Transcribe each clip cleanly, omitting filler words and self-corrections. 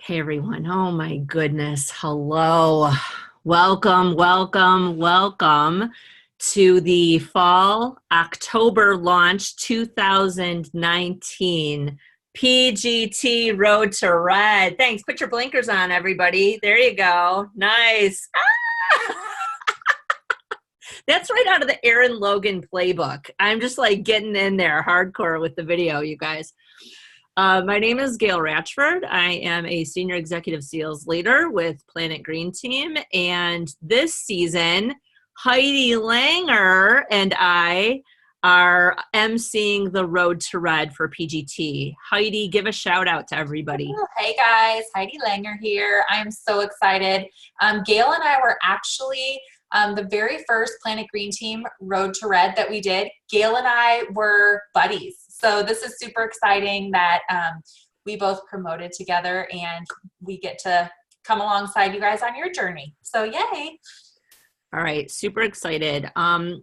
Hey everyone. Oh my goodness. Hello. Welcome to the Fall October Launch 2019 PGT Road to Red. Thanks. Put your blinkers on, everybody. There you go. Nice. That's right out of the Aaron Logan playbook. I'm just like getting in there hardcore with the video, you guys. My name is Gail Ratchford. I am a senior executive sales leader with Planet Green Team. And this season, Heidi Langer and I are emceeing the Road to Red for PGT. Heidi, give a shout out to everybody. Hey guys, Heidi Langer here. I'm so excited. Gail and I were actually the very first Planet Green Team Road to Red that we did. Gail and I were buddies. So this is super exciting that we both promoted together and we get to come alongside you guys on your journey. So yay. All right, super excited.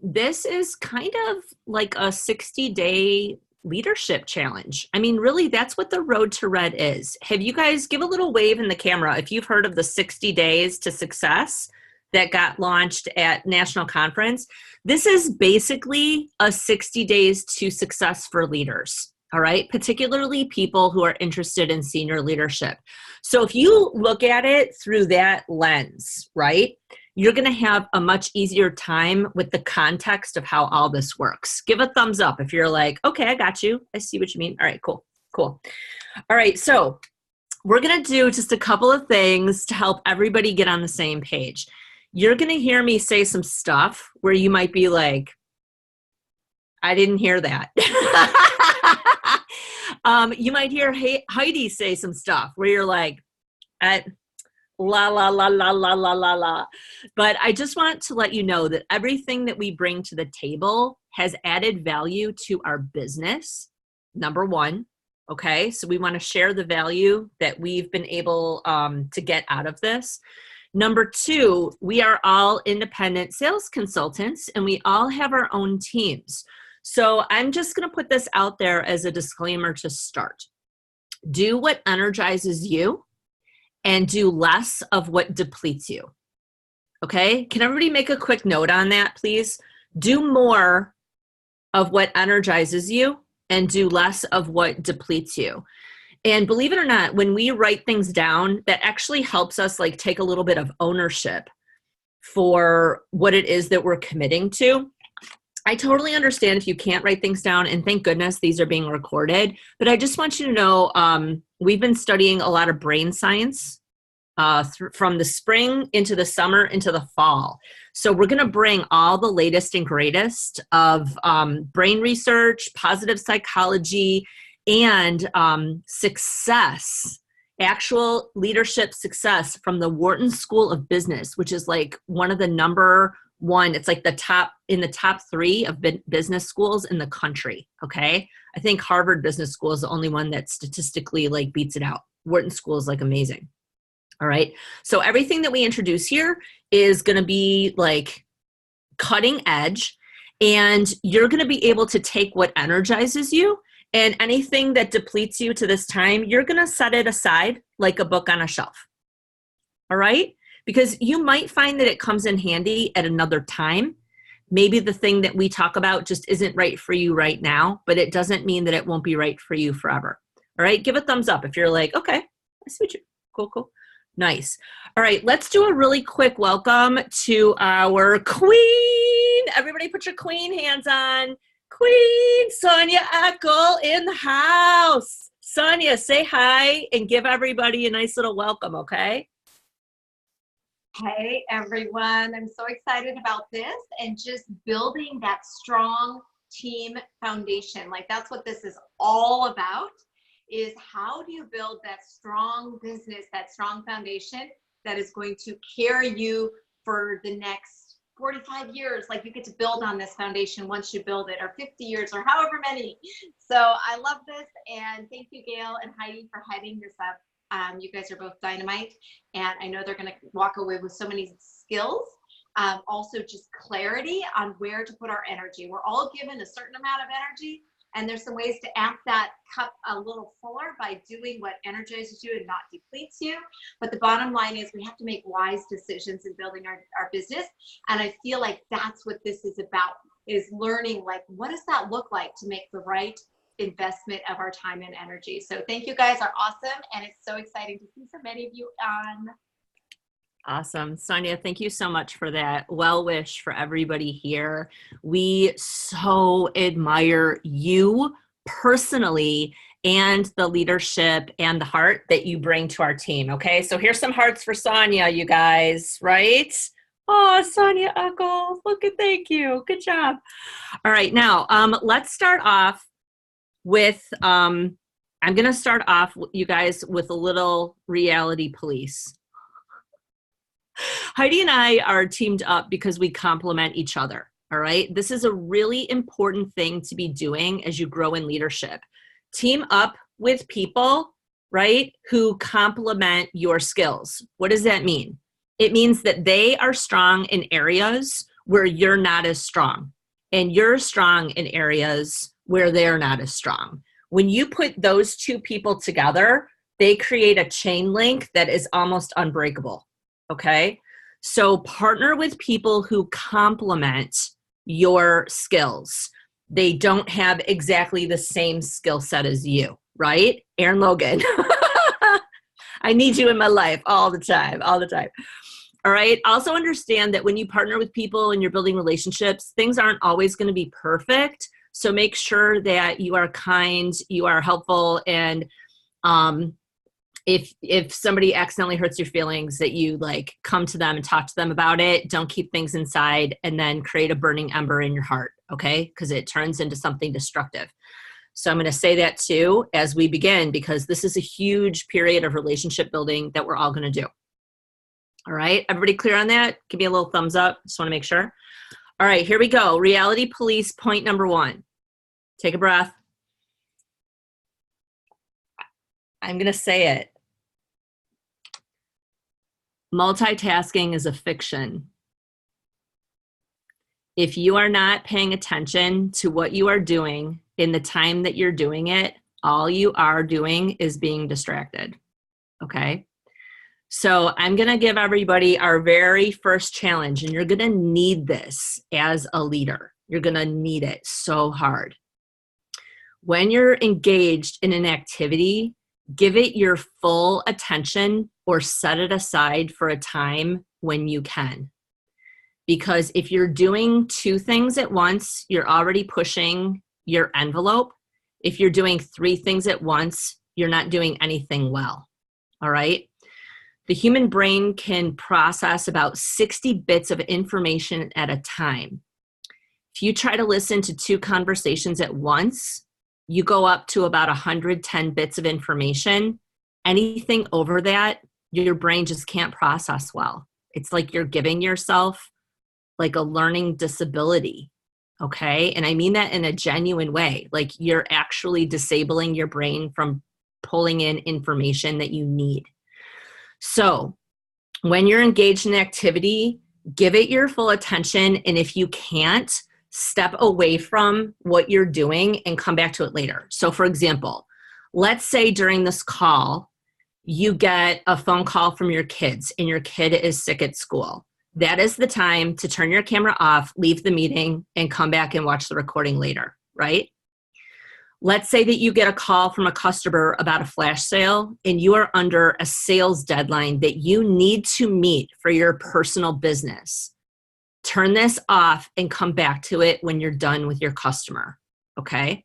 This is kind of like a 60-day leadership challenge. I mean, really, that's what the Road to Red is. Have you guys give a little wave in the camera if you've heard of the 60 Days to Success that got launched at National Conference? This is basically a 60 days to success for leaders, all right? Particularly people who are interested in senior leadership. So if you look at it through that lens, right, you're gonna have a much easier time with the context of how all this works. Give a thumbs up if you're like, okay, I got you. I see what you mean. All right, cool. All right, so we're gonna do just a couple of things to help everybody get on the same page. You're going to hear me say some stuff where you might be like, I didn't hear that. You might hear Heidi say some stuff where you're like, la, la, la, la, la, la, la, la. But I just want to let you know that everything that we bring to the table has added value to our business, number one. Okay, so we want to share the value that we've been able to get out of this. Number two, we are all independent sales consultants and we all have our own teams. So I'm just going to put this out there as a disclaimer to start. Do what energizes you and do less of what depletes you. Okay? Can everybody make a quick note on that, please? Do more of what energizes you and do less of what depletes you. And believe it or not, when we write things down, that actually helps us like take a little bit of ownership for what it is that we're committing to. I totally understand if you can't write things down, and thank goodness these are being recorded. But I just want you to know we've been studying a lot of brain science from the spring into the summer into the fall. So we're going to bring all the latest and greatest of brain research, positive psychology, and success, actual leadership success from the Wharton School of Business, which is like one of the number one, it's like the top 3 of business schools in the country, okay? I think Harvard Business School is the only one that statistically like beats it out. Wharton School is like amazing, all right? So everything that we introduce here is gonna be like cutting edge, and you're gonna be able to take what energizes you and anything that depletes you to this time, you're going to set it aside like a book on a shelf. All right? Because you might find that it comes in handy at another time. Maybe the thing that we talk about just isn't right for you right now, but it doesn't mean that it won't be right for you forever. All right? Give a thumbs up if you're like, okay, I see what you. Cool. Nice. All right, let's do a really quick welcome to our queen. Everybody put your queen hands on. Queen Sonia Eckel in the house. Sonia, say hi and give everybody a nice little welcome, okay? Hey, everyone. I'm so excited about this and just building that strong team foundation. Like that's what this is all about, is how do you build that strong business, that strong foundation that is going to carry you for the next 45 years. Like you get to build on this foundation once you build it, or 50 years, or however many. So I love this, and thank you, Gail and Heidi, for heading this up. You guys are both dynamite, and I know they're going to walk away with so many skills. Also just clarity on where to put our energy. We're all given a certain amount of energy, And there's some ways to amp that cup a little fuller by doing what energizes you and not depletes you. But the bottom line is we have to make wise decisions in building our business. And I feel like that's what this is about, is learning, like, what does that look like to make the right investment of our time and energy. So thank you guys, are awesome. And it's so exciting to see so many of you on. Awesome. Sonia, thank you so much for that well wish for everybody here. We so admire you personally and the leadership and the heart that you bring to our team. Okay, so here's some hearts for Sonia, you guys, right? Oh, Sonia Uckles, look at, thank you. Good job. All right, now let's start off with, I'm going to start off, you guys, with a little reality police. Heidi and I are teamed up because we complement each other, all right? This is a really important thing to be doing as you grow in leadership. Team up with people, right, who complement your skills. What does that mean? It means that they are strong in areas where you're not as strong, and you're strong in areas where they're not as strong. When you put those two people together, they create a chain link that is almost unbreakable. Okay, so partner with people who complement your skills. They don't have exactly the same skill set as you, right? Aaron Logan, I need you in my life all the time, all the time. All right. Also understand that when you partner with people and you're building relationships, things aren't always going to be perfect. So make sure that you are kind, you are helpful, and if somebody accidentally hurts your feelings, that you like come to them and talk to them about it. Don't keep things inside and then create a burning ember in your heart, okay? Because it turns into something destructive. So I'm going to say that too as we begin, because this is a huge period of relationship building that we're all going to do. All right, everybody clear on that? Give me a little thumbs up. Just want to make sure. All right, here we go. Reality police point number 1. Take a breath. I'm going to say it. Multitasking is a fiction. If you are not paying attention to what you are doing in the time that you're doing it, all you are doing is being distracted. Okay? So I'm going to give everybody our very first challenge, and you're going to need this as a leader. You're going to need it so hard. When you're engaged in an activity, give it your full attention or set it aside for a time when you can. Because if you're doing 2 things at once, you're already pushing your envelope. If you're doing 3 things at once, you're not doing anything well. All right? The human brain can process about 60 bits of information at a time. If you try to listen to 2 conversations at once, you go up to about 110 bits of information. Anything over that, your brain just can't process well. It's like you're giving yourself like a learning disability, okay? And I mean that in a genuine way. Like you're actually disabling your brain from pulling in information that you need. So when you're engaged in activity, give it your full attention. And if you can't, step away from what you're doing and come back to it later. So for example, let's say during this call, you get a phone call from your kids and your kid is sick at school. That is the time to turn your camera off, leave the meeting, and come back and watch the recording later, right? Let's say that you get a call from a customer about a flash sale and you are under a sales deadline that you need to meet for your personal business. Turn this off and come back to it when you're done with your customer, okay?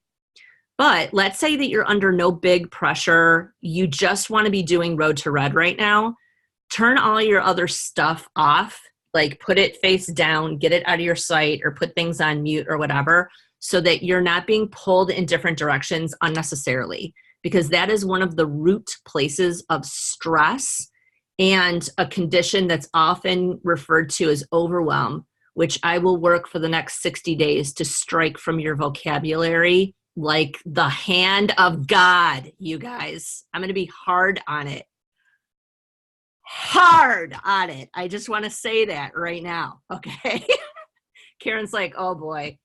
But let's say that you're under no big pressure. You just want to be doing Road to Red right now. Turn all your other stuff off, like put it face down, get it out of your sight, or put things on mute or whatever, so that you're not being pulled in different directions unnecessarily, because that is one of the root places of stress and a condition that's often referred to as overwhelm, which I will work for the next 60 days to strike from your vocabulary like the hand of God, you guys. I'm going to be hard on it. Hard on it. I just want to say that right now, okay? Karen's like, oh boy.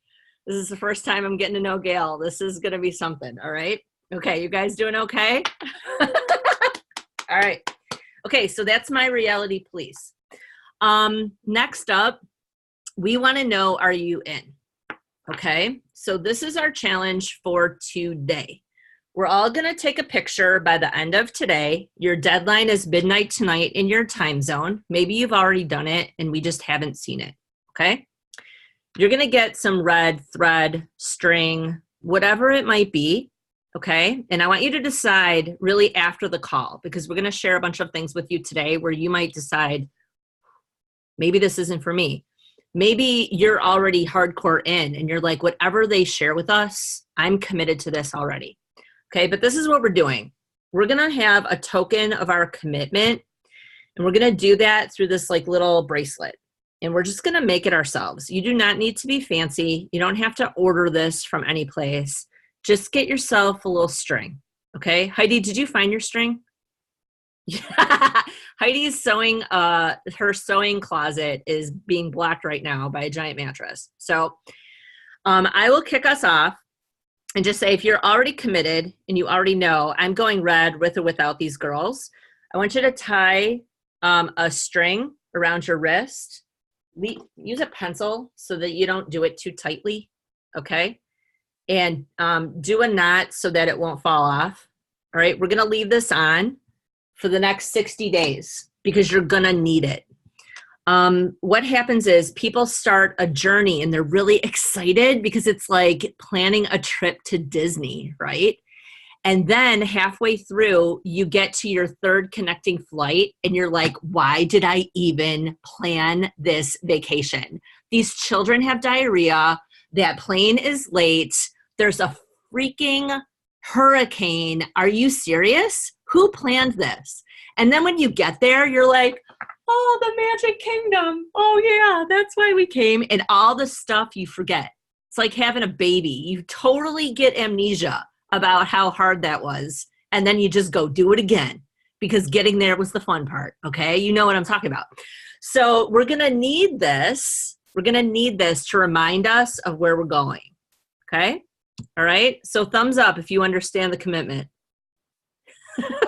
This is the first time I'm getting to know Gail. This is going to be something. All right. Okay. You guys doing okay? All right. Okay. So that's my reality police. Next up, we want to know, are you in? Okay. So this is our challenge for today. We're all going to take a picture by the end of today. Your deadline is midnight tonight in your time zone. Maybe you've already done it and we just haven't seen it. Okay. You're going to get some red thread, string, whatever it might be. Okay. And I want you to decide really after the call, because we're going to share a bunch of things with you today where you might decide, maybe this isn't for me. Maybe you're already hardcore in and you're like, whatever they share with us, I'm committed to this already. Okay, but this is what we're doing. We're gonna have a token of our commitment, and we're gonna do that through this like little bracelet. And we're just gonna make it ourselves. You do not need to be fancy. You don't have to order this from any place. Just get yourself a little string. Okay, Heidi, did you find your string? Heidi's sewing, her sewing closet is being blocked right now by a giant mattress. So I will kick us off. And just say, if you're already committed and you already know, I'm going red with or without these girls, I want you to tie a string around your wrist. Use a pencil so that you don't do it too tightly, okay? And do a knot so that it won't fall off. All right, we're going to leave this on for the next 60 days because you're going to need it. What happens is people start a journey and they're really excited because it's like planning a trip to Disney, right? And then halfway through, you get to your third connecting flight and you're like, why did I even plan this vacation? These children have diarrhea. That plane is late. There's a freaking hurricane. Are you serious? Who planned this? And then when you get there, you're like, oh, the Magic Kingdom. Oh, yeah, that's why we came. And all the stuff you forget. It's like having a baby. You totally get amnesia about how hard that was. And then you just go do it again because getting there was the fun part. Okay. You know what I'm talking about. So we're going to need this. We're going to need this to remind us of where we're going. Okay. All right. So thumbs up if you understand the commitment.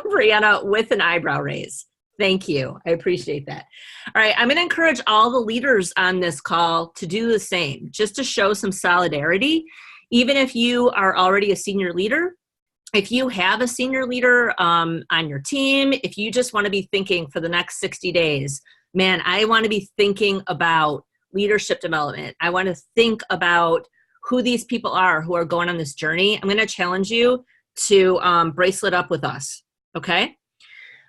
Brianna with an eyebrow raise. Thank you. I appreciate that. All right. I'm going to encourage all the leaders on this call to do the same, just to show some solidarity. Even if you are already a senior leader, if you have a senior leader on your team, if you just want to be thinking for the next 60 days, man, I want to be thinking about leadership development. I want to think about who these people are who are going on this journey. I'm going to challenge you to bracelet up with us. Okay.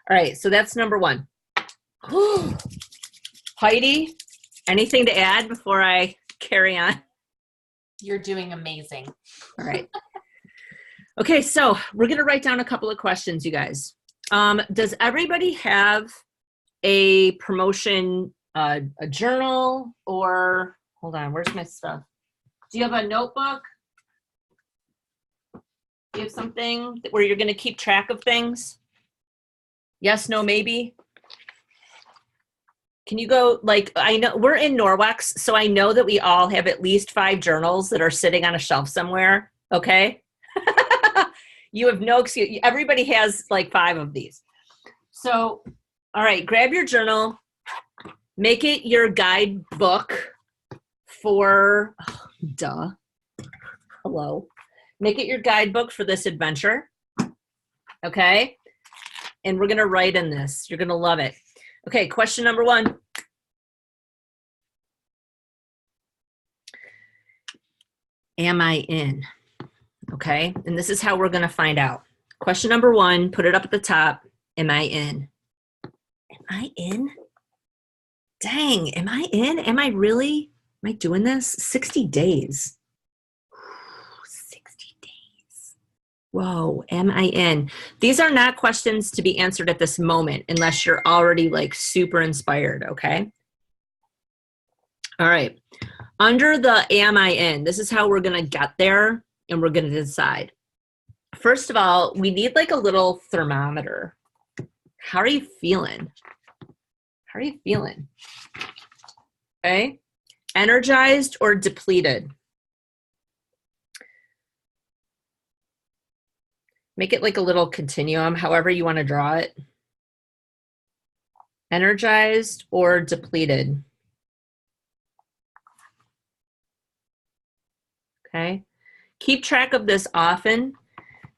All right, so that's number one. Heidi, anything to add before I carry on? You're doing amazing. All right. Okay, so we're going to write down a couple of questions, you guys. Does everybody have a promotion, a journal, or, hold on, where's my stuff? Do you have a notebook? Do you have something where you're going to keep track of things? Yes, no, maybe. Can you go, like, I know we're in Norwex, so I know that we all have at least 5 journals that are sitting on a shelf somewhere, okay? You have no excuse. Everybody has like 5 of these. So, all right, grab your journal, make it your guidebook for, hello. Make it your guidebook for this adventure, okay? And we're going to write in this. You're going to love it. Okay, question number 1. Am I in? Okay, and this is how we're going to find out. Question number 1, put it up at the top. Am I in? Am I in? Dang, am I in? Am I really? Am I doing this? 60 days. 60 days. Whoa, am I in? These are not questions to be answered at this moment unless you're already like super inspired, okay? All right. Under the am I in, this is how we're going to get there and we're going to decide. First of all, we need like a little thermometer. How are you feeling? How are you feeling? Okay. Energized or depleted? Make it like a little continuum, however you want to draw it. Energized or depleted. Okay. Keep track of this often,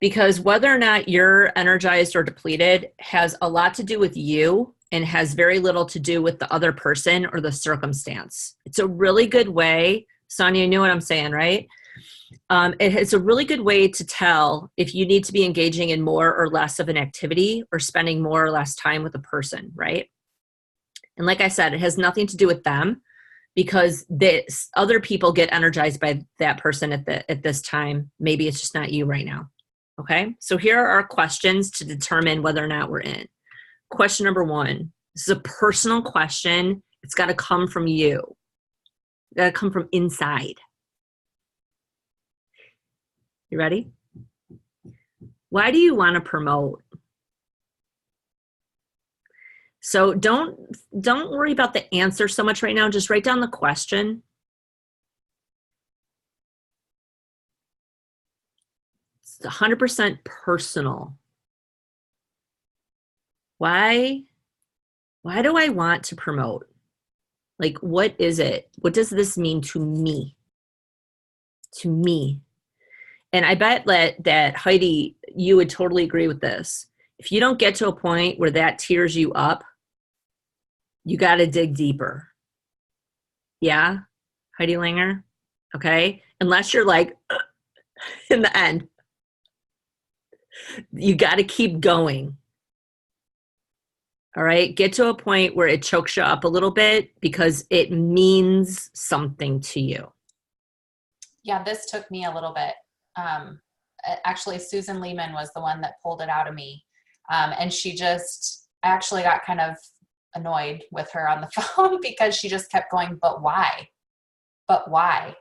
because whether or not you're energized or depleted has a lot to do with you and has very little to do with the other person or the circumstance. It's a really good way, Sonia, you know what I'm saying, right? It's a really good way to tell if you need to be engaging in more or less of an activity or spending more or less time with a person, right? And like I said, it has nothing to do with them, because this other people get energized by that person at this time. Maybe it's just not you right now. Okay, so here are our questions to determine whether or not we're in. Question number 1. This is a personal question. It's got to come from you. It's got to come from inside. You ready? Why do you want to promote? So don't worry about the answer so much right now. Just write down the question. It's 100% personal. Why do I want to promote? Like, what is it? What does this mean to me? To me. And I bet that Heidi, you would totally agree with this. If you don't get to a point where that tears you up, you got to dig deeper. Yeah, Heidi Langer? Okay? Unless you're like, in the end, you got to keep going. All right? Get to a point where it chokes you up a little bit because it means something to you. Yeah, this took me a little bit. Actually, Susan Lehman was the one that pulled it out of me. And I actually got kind of annoyed with her on the phone because she just kept going, but why? But why?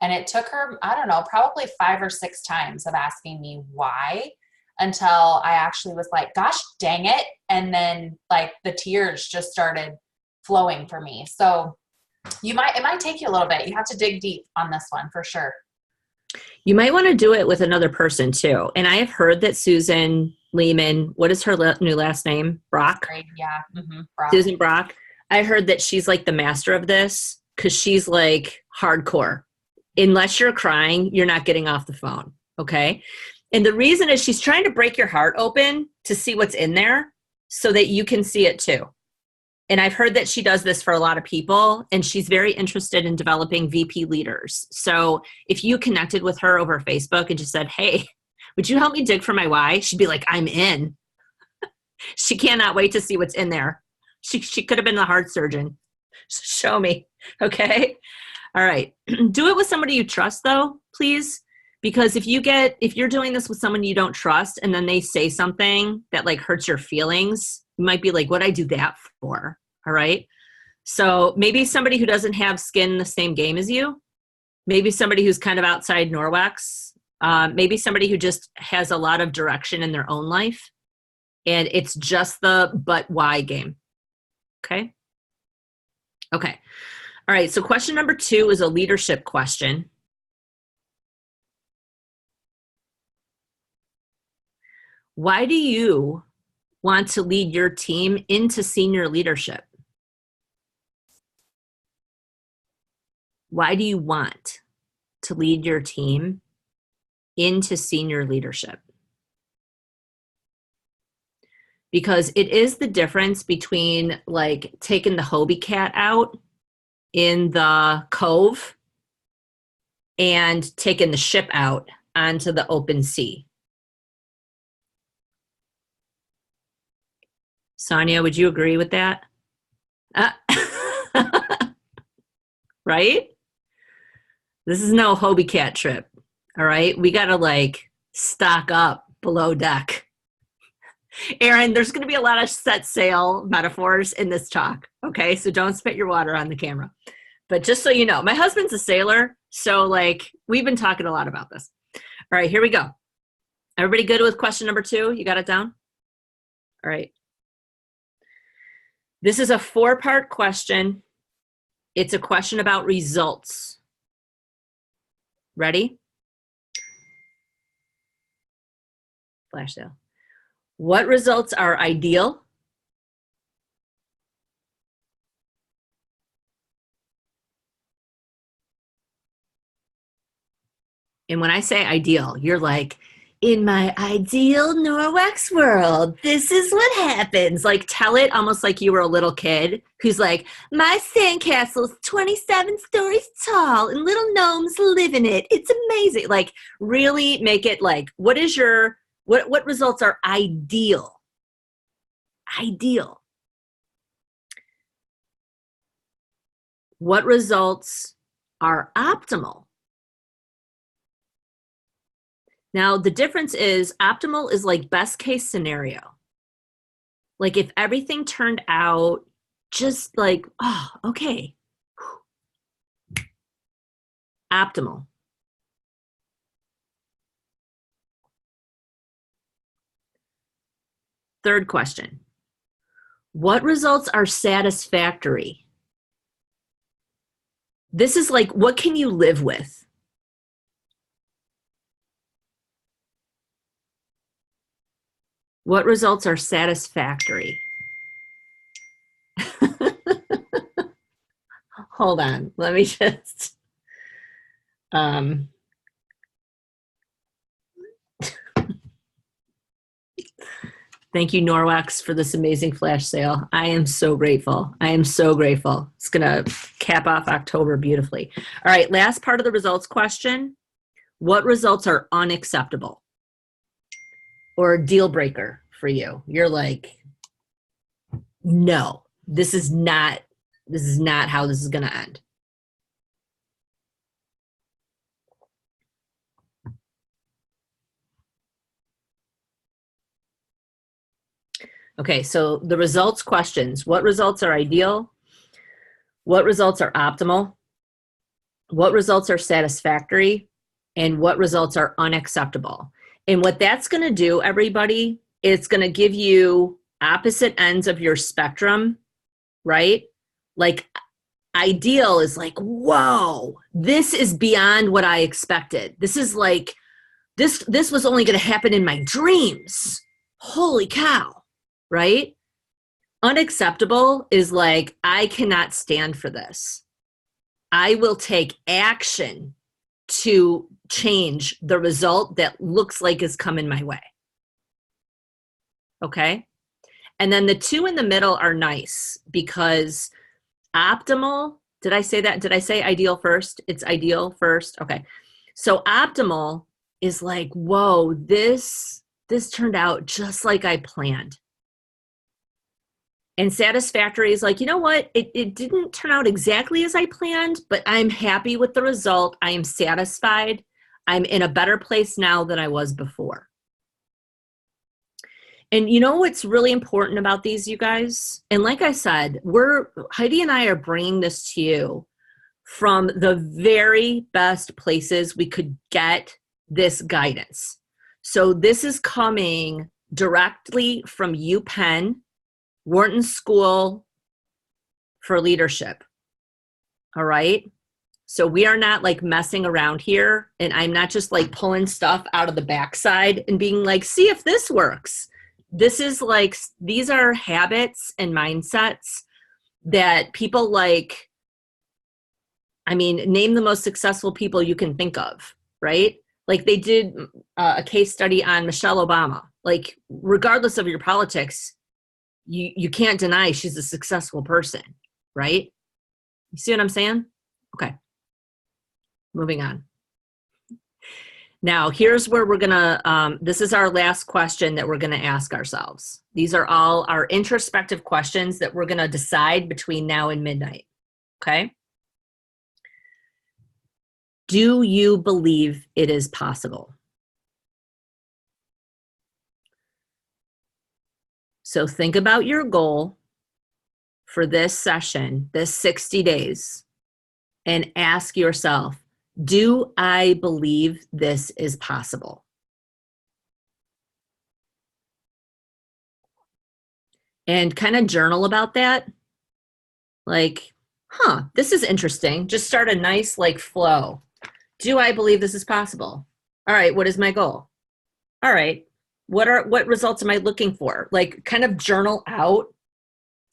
And it took her, I don't know, probably 5 or 6 times of asking me why, until I actually was like, gosh, dang it. And then like the tears just started flowing for me. So it might take you a little bit. You have to dig deep on this one for sure. You might want to do it with another person too. And I have heard that Susan Lehman, what is her new last name? Brock? Right, yeah. Mm-hmm. Brock. Susan Brock. I heard that she's like the master of this, because she's like hardcore. Unless you're crying, you're not getting off the phone. Okay. And the reason is she's trying to break your heart open to see what's in there so that you can see it too. And I've heard that she does this for a lot of people, and she's very interested in developing VP leaders. So if you connected with her over Facebook and just said, hey, would you help me dig for my why? She'd be like, I'm in. She cannot wait to see what's in there. She could have been the heart surgeon. Show me. Okay. All right. Do it with somebody you trust though, please. Because if you're doing this with someone you don't trust and then they say something that like hurts your feelings, you might be like, what'd I do that for? All right. So maybe somebody who doesn't have skin in the same game as you, maybe somebody who's kind of outside Norwex, maybe somebody who just has a lot of direction in their own life. And it's just the but why game. Okay. Okay. All right. So question number 2 is a leadership question. Why do you want to lead your team into senior leadership? Why do you want to lead your team into senior leadership? Because it is the difference between like taking the Hobie cat out in the cove and taking the ship out onto the open sea. Sonia, would you agree with that? Right? This is no Hobie cat trip. All right. We got to like stock up below deck. Erin, there's going to be a lot of set sail metaphors in this talk. Okay. So don't spit your water on the camera. But just so you know, my husband's a sailor. So like we've been talking a lot about this. All right, here we go. Everybody good with question number 2? You got it down? All right. This is a 4-part question. It's a question about results. Ready? Flash sale. What results are ideal? And when I say ideal, you're like, in my ideal Norwex world, this is what happens. Like, tell it almost like you were a little kid who's like, my sandcastle is 27 stories tall and little gnomes live in it. It's amazing. Like, really make it like, what results are ideal? Ideal. What results are optimal? Now, the difference is optimal is like best case scenario. Like if everything turned out just like, oh, okay. Optimal. Third question. What results are satisfactory? This is like, what can you live with? What results are satisfactory? Hold on, let me just, thank you, Norwex, for this amazing flash sale. I am so grateful. I am so grateful. It's gonna cap off October beautifully. All right, last part of the results question. What results are unacceptable or a deal breaker for you? You're like, no, this is not how this is gonna end. Okay, so the results questions. What results are ideal? What results are optimal? What results are satisfactory? And what results are unacceptable? And what that's going to do, everybody, it's going to give you opposite ends of your spectrum, right? Like ideal is like, whoa, this is beyond what I expected. This is like, this was only going to happen in my dreams. Holy cow, right? Unacceptable is like, I cannot stand for this. I will take action to change the result that looks like is coming my way. Okay? And then the two in the middle are nice because optimal, did I say that? Did I say ideal first? It's ideal first. Okay. So optimal is like, whoa, this turned out just like I planned. And satisfactory is like, you know what? It didn't turn out exactly as I planned, but I'm happy with the result. I am satisfied. I'm in a better place now than I was before. And you know what's really important about these, you guys? And like I said, Heidi and I are bringing this to you from the very best places we could get this guidance. So this is coming directly from UPenn, Wharton School for Leadership. All right. So we are not like messing around here. And I'm not just like pulling stuff out of the backside and being like, see if this works. This is like, these are habits and mindsets that people like, I mean, name the most successful people you can think of, right? Like they did a case study on Michelle Obama. Like regardless of your politics, you can't deny she's a successful person, right? You see what I'm saying? Okay. Moving on. Now, here's where we're gonna, this is our last question that we're gonna ask ourselves. These are all our introspective questions that we're gonna decide between now and midnight, okay? Do you believe it is possible? So think about your goal for this session, this 60 days, and ask yourself, do I believe this is possible? And kind of journal about that. Like, this is interesting. Just start a nice like flow. Do I believe this is possible? All right, what is my goal? All right, What results am I looking for? Like kind of journal out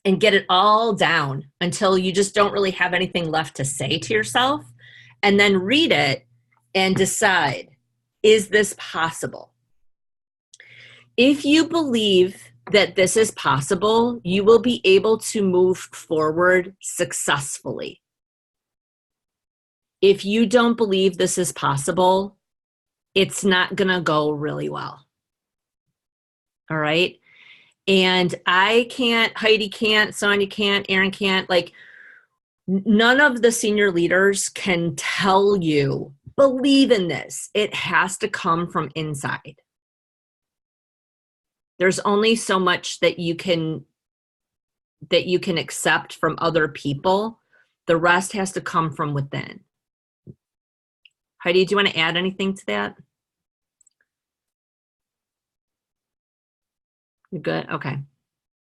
and get it all down until you just don't really have anything left to say to yourself. And then read it and decide, is this possible? If you believe that this is possible, you will be able to move forward successfully. If you don't believe this is possible, it's not going to go really well. All right. And I can't, Heidi can't, Sonia can't, Erin can't, like none of the senior leaders can tell you, believe in this. It has to come from inside. There's only so much that you can accept from other people. The rest has to come from within. Heidi, do you want to add anything to that? You're good? Okay.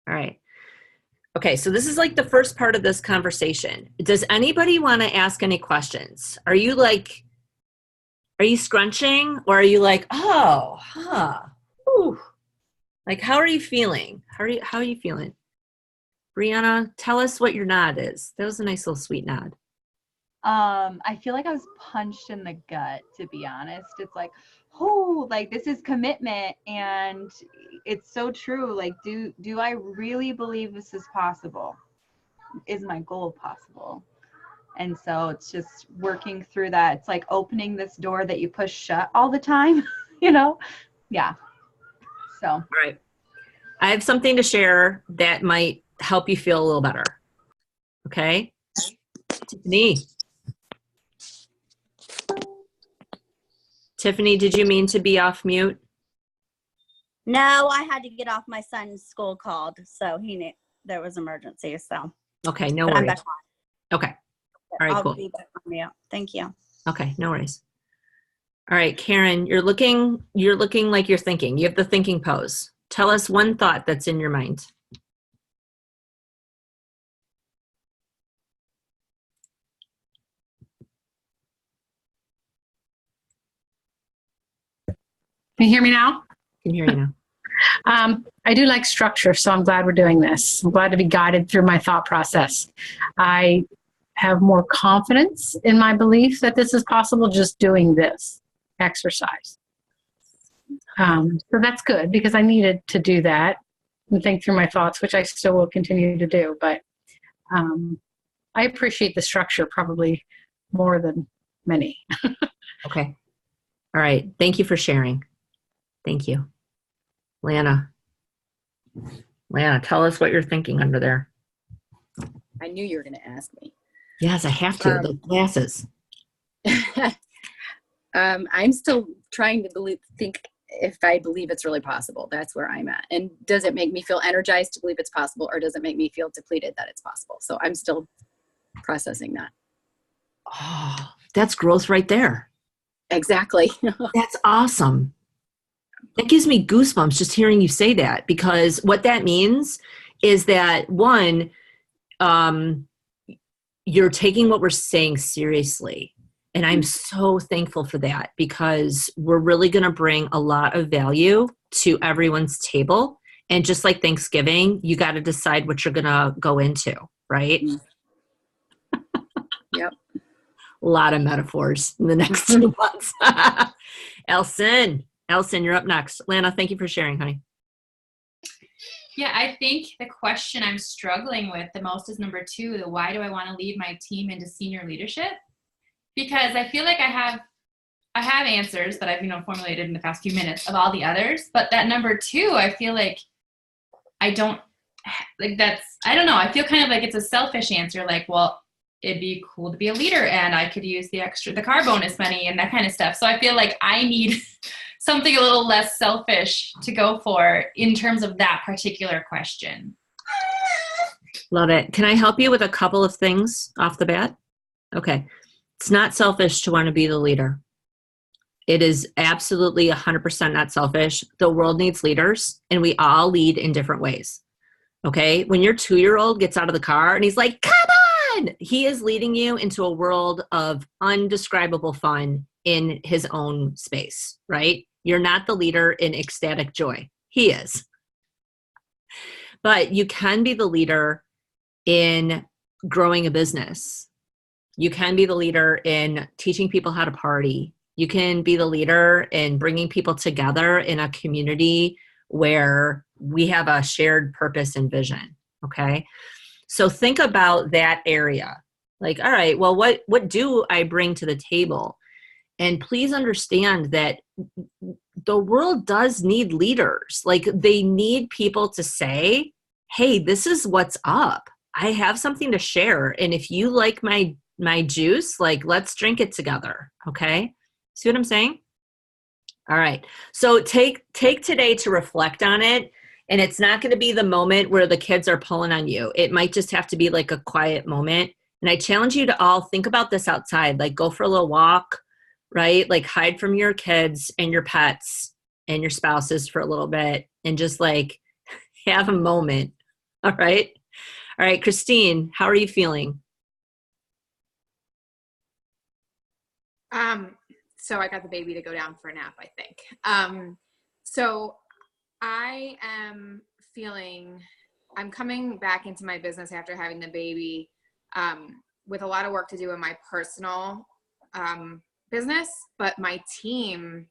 All right. Okay, so this is like the first part of this conversation. Does anybody want to ask any questions? Are you scrunching, or are you like, oh, huh, ooh. Like, how are you feeling? How are you feeling? Brianna, tell us what your nod is. That was a nice little sweet nod. I feel like I was punched in the gut, to be honest. It's like, oh, like this is commitment, and it's so true. Like, do I really believe this is possible? Is my goal possible? And so it's just working through that. It's like opening this door that you push shut all the time, you know? Yeah. So. All right. I have something to share that might help you feel a little better. Okay? Tiffany, did you mean to be off mute? No, I had to get off. My son's school called, so he knew there was emergency. So okay, no but worries. I'm back on. Okay, all right, I'll cool. be back on mute. Thank you. Okay, no worries. All right, Karen, you're looking like you're thinking. You have the thinking pose. Tell us one thought that's in your mind. Can you hear me now? I can hear you now. I do like structure, so I'm glad we're doing this. I'm glad to be guided through my thought process. I have more confidence in my belief that this is possible just doing this exercise. So that's good because I needed to do that and think through my thoughts, which I still will continue to do. But I appreciate the structure probably more than many. Okay. All right. Thank you for sharing. Thank you. Lana, tell us what you're thinking under there. I knew you were going to ask me. Yes, I have to. The glasses. I'm still trying to think if I believe it's really possible. That's where I'm at. And does it make me feel energized to believe it's possible, or does it make me feel depleted that it's possible? So I'm still processing that. Oh, that's growth right there. Exactly. That's awesome. That gives me goosebumps just hearing you say that, because what that means is that, one, you're taking what we're saying seriously. And I'm so thankful for that, because we're really going to bring a lot of value to everyone's table. And just like Thanksgiving, you got to decide what you're going to go into, right? Yep. A lot of metaphors in the next 2 months. Elson, you're up next. Lana, thank you for sharing, honey. Yeah, I think the question I'm struggling with the most is number 2, the why do I want to lead my team into senior leadership? Because I feel like I have answers that I've formulated in the past few minutes of all the others, but that number 2, I feel like I don't like I don't know. I feel kind of like it's a selfish answer. Like, well, it'd be cool to be a leader and I could use the car bonus money and that kind of stuff. So I feel like I need something a little less selfish to go for in terms of that particular question. Love it. Can I help you with a couple of things off the bat? Okay. It's not selfish to want to be the leader. It is absolutely 100% not selfish. The world needs leaders, and we all lead in different ways. Okay? When your 2-year-old gets out of the car and he's like, come on! He is leading you into a world of undescribable fun in his own space, right? You're not the leader in ecstatic joy. He is. But you can be the leader in growing a business. You can be the leader in teaching people how to party. You can be the leader in bringing people together in a community where we have a shared purpose and vision. Okay. So think about that area. Like, all right, well, what do I bring to the table? And please understand that the world does need leaders. Like, they need people to say, hey, this is what's up. I have something to share. And if you like my juice, like, let's drink it together. Okay. See what I'm saying? All right. So take today to reflect on it. And it's not going to be the moment where the kids are pulling on you. It might just have to be like a quiet moment. And I challenge you to all think about this outside, like go for a little walk, right? Like hide from your kids and your pets and your spouses for a little bit and just like have a moment. All right. All right, Christine, how are you feeling? So I got the baby to go down for a nap, I think. So I am feeling, I'm coming back into my business after having the baby, with a lot of work to do in my personal business, but my team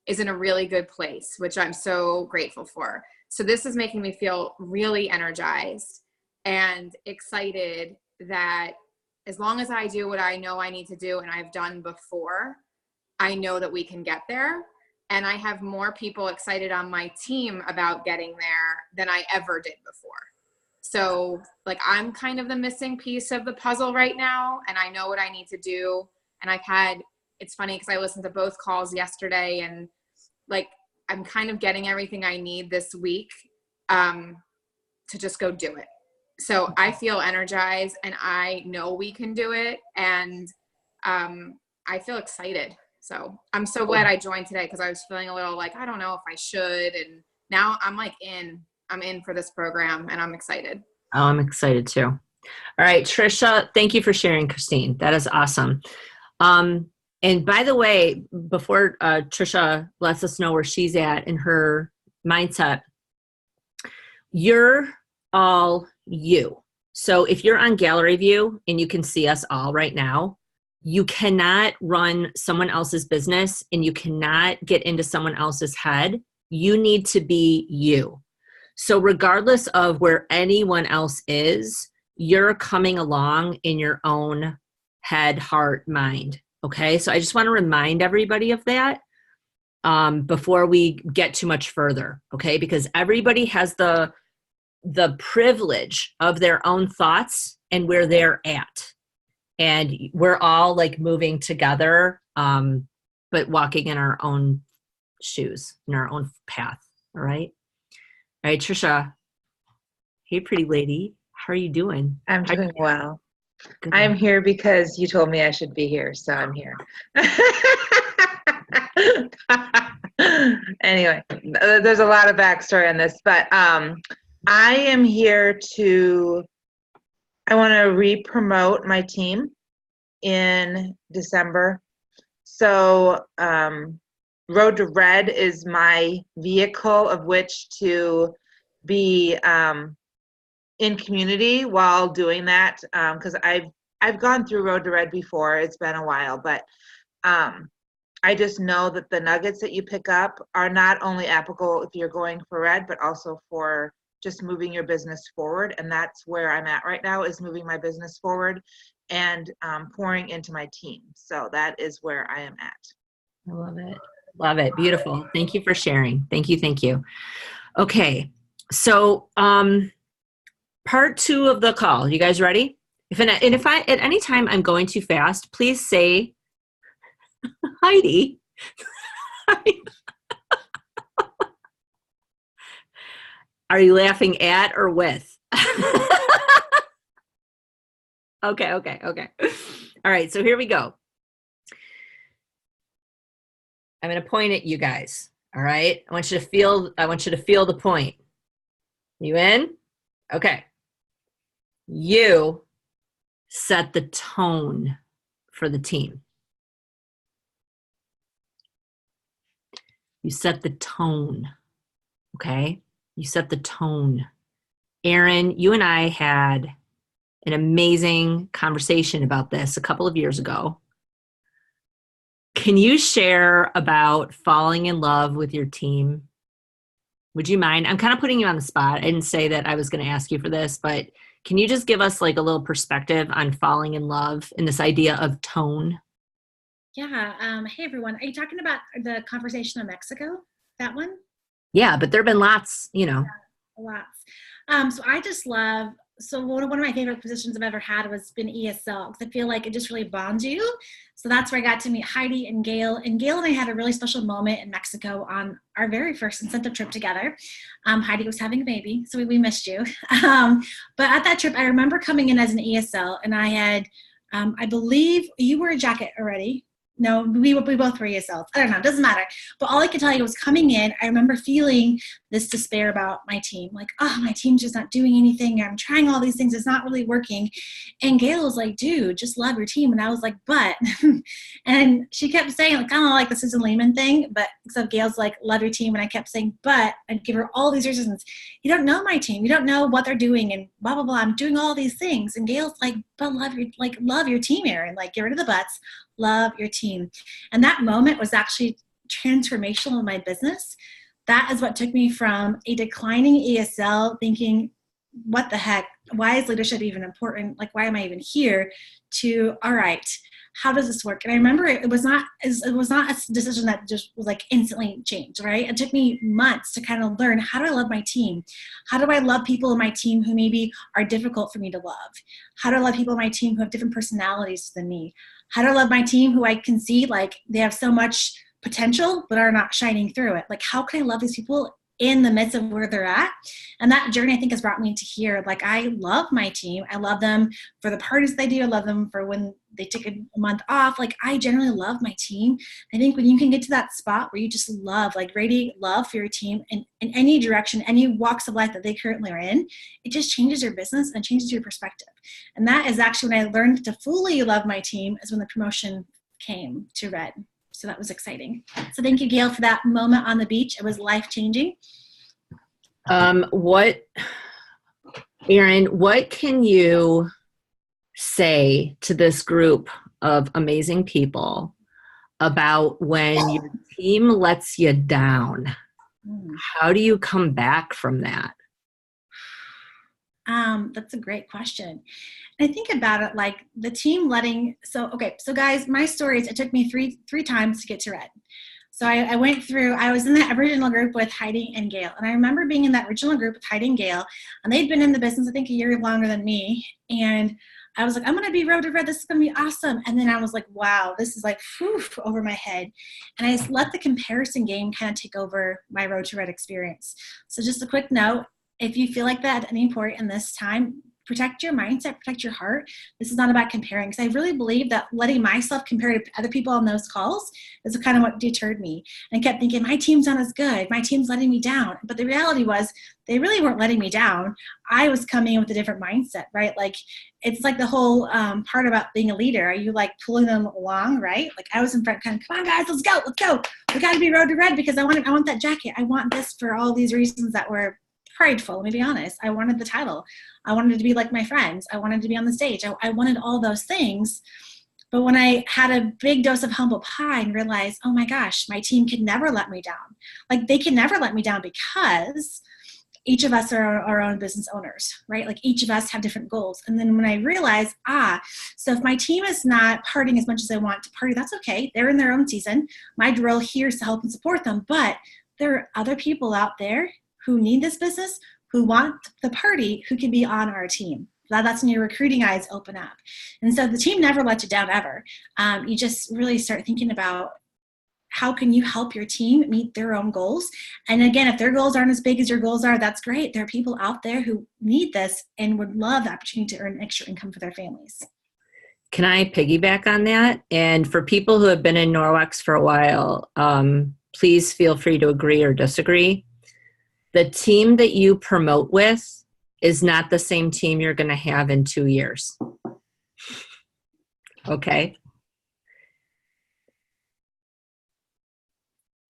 is in a really good place, which I'm so grateful for. So this is making me feel really energized and excited that as long as I do what I know I need to do and I've done before, I know that we can get there. And I have more people excited on my team about getting there than I ever did before. So like, I'm kind of the missing piece of the puzzle right now, and I know what I need to do. And it's funny because I listened to both calls yesterday, and like, I'm kind of getting everything I need this week to just go do it. So I feel energized and I know we can do it. And I feel excited. So I'm so glad I joined today because I was feeling a little like, I don't know if I should. And now I'm like I'm in for this program and I'm excited. Oh, I'm excited too. All right, Trisha, thank you for sharing, Christine. That is awesome. And by the way, before Trisha lets us know where she's at in her mindset, you're all you. So if you're on gallery view and you can see us all right now, you cannot run someone else's business and you cannot get into someone else's head. You need to be you. So regardless of where anyone else is, you're coming along in your own head, heart, mind. Okay. So I just want to remind everybody of that before we get too much further. Okay. Because everybody has the privilege of their own thoughts and where they're at. And we're all like moving together, but walking in our own shoes, in our own path. All right. All right, Trisha. Hey, pretty lady. How are you doing? I'm doing well. Good. I'm here because you told me I should be here, so I'm here. Anyway, there's a lot of backstory on this, but I am here I want to re-promote my team in December. So Road to Red is my vehicle of which to be in community while doing that, because I've gone through Road to Red before. It's been a while, but I just know that the nuggets that you pick up are not only applicable if you're going for Red, but also for just moving your business forward. And that's where I'm at right now, is moving my business forward and pouring into my team. So that is where I am at. I love it. Love it. Beautiful. Thank you for sharing. Thank you. Thank you. Okay. So part 2 of the call. You guys ready? If I at any time I'm going too fast, please say, Heidi. Are you laughing at or with? Okay. All right, so here we go. I'm going to point at you guys. All right? I want you to feel the point. You in? Okay. You set the tone for the team. You set the tone. Okay? You set the tone. Erin, you and I had an amazing conversation about this a couple of years ago. Can you share about falling in love with your team? Would you mind? I'm kind of putting you on the spot. I didn't say that I was going to ask you for this, but can you just give us like a little perspective on falling in love and this idea of tone? Yeah. Hey, everyone. Are you talking about the conversation in Mexico? That one? Yeah, but there have been lots, Lots. So I just love, so one of my favorite positions I've ever had was been ESL, because I feel like it just really bonds you. So that's where I got to meet Heidi and Gail. And Gail and I had a really special moment in Mexico on our very first incentive trip together. Heidi was having a baby, so we missed you. But at that trip, I remember coming in as an ESL, and I had, I believe you wore a jacket already. No, we both were ESLs. I don't know. It doesn't matter. But all I can tell you was coming in, I remember feeling this despair about my team. Like, oh, my team's just not doing anything. I'm trying all these things. It's not really working. And Gail was like, dude, just love your team. And I was like, but. And she kept saying, like, I don't know, like the Susan Lehman thing. But except Gail's like, love your team. And I kept saying, but. I'd give her all these reasons. You don't know my team. You don't know what they're doing. And blah, blah, blah. I'm doing all these things. And Gail's like, but love your team, Erin. Like, get rid of the buts. Love your team. And that moment was actually transformational in my business. That is what took me from a declining ESL thinking, what the heck? Why is leadership even important? Like, why am I even here? To, all right, how does this work? And I remember it was not a decision that just was like instantly changed, right? It took me months to kind of learn, how do I love my team? How do I love people in my team who maybe are difficult for me to love? How do I love people in my team who have different personalities than me? How do I love my team who I can see like they have so much potential but are not shining through it? Like, how can I love these people in the midst of where they're at? And that journey, I think, has brought me to here. Like, I love my team. I love them for the parties they do. I love them for when they take a month off. Like, I generally love my team. I think when you can get to that spot where you just love, like, radiate love for your team in any direction, any walks of life that they currently are in, it just changes your business and changes your perspective. And that is actually when I learned to fully love my team, is when the promotion came to Red. So that was exciting. So thank you, Gail, for that moment on the beach. It was life-changing. Erin, what can you say to this group of amazing people about when your team lets you down? How do you come back from that? That's a great question. I think about it like the team letting, so guys, my story is it took me three times to get to Red. So I went through, I was in that original group with Heidi and Gail. And I remember being in that original group with Heidi and Gail, and they'd been in the business, I think, a year longer than me. And I was like, I'm going to be Road to Red. This is going to be awesome. And then I was like, wow, this is like over my head. And I just let the comparison game kind of take over my Road to Red experience. So just a quick note, if you feel like that at any point in this time, protect your mindset, protect your heart. This is not about comparing, because I really believe that letting myself compare to other people on those calls is kind of what deterred me. And I kept thinking, my team's not as good. My team's letting me down. But the reality was they really weren't letting me down. I was coming in with a different mindset, right? Like, it's like the whole part about being a leader. Are you like pulling them along, right? Like, I was in front kind of, come on guys, let's go. We got to be Road to Red because I want that jacket. I want this for all these reasons that were prideful. Let me be honest. I wanted the title. I wanted to be like my friends. I wanted to be on the stage. I wanted all those things. But when I had a big dose of humble pie and realized, oh my gosh, my team could never let me down. Like, they can never let me down because each of us are our own business owners, right? Like, each of us have different goals. And then when I realized, so if my team is not partying as much as I want to party, that's okay. They're in their own season. My role here is to help and support them. But there are other people out there who need this business, who want the party, who can be on our team. That's when your recruiting eyes open up. And so the team never lets you down ever. You just really start thinking about how can you help your team meet their own goals. And again, if their goals aren't as big as your goals are, that's great. There are people out there who need this and would love the opportunity to earn extra income for their families. Can I piggyback on that? And for people who have been in Norwex for a while, please feel free to agree or disagree. The team that you promote with is not the same team you're going to have in 2 years. Okay?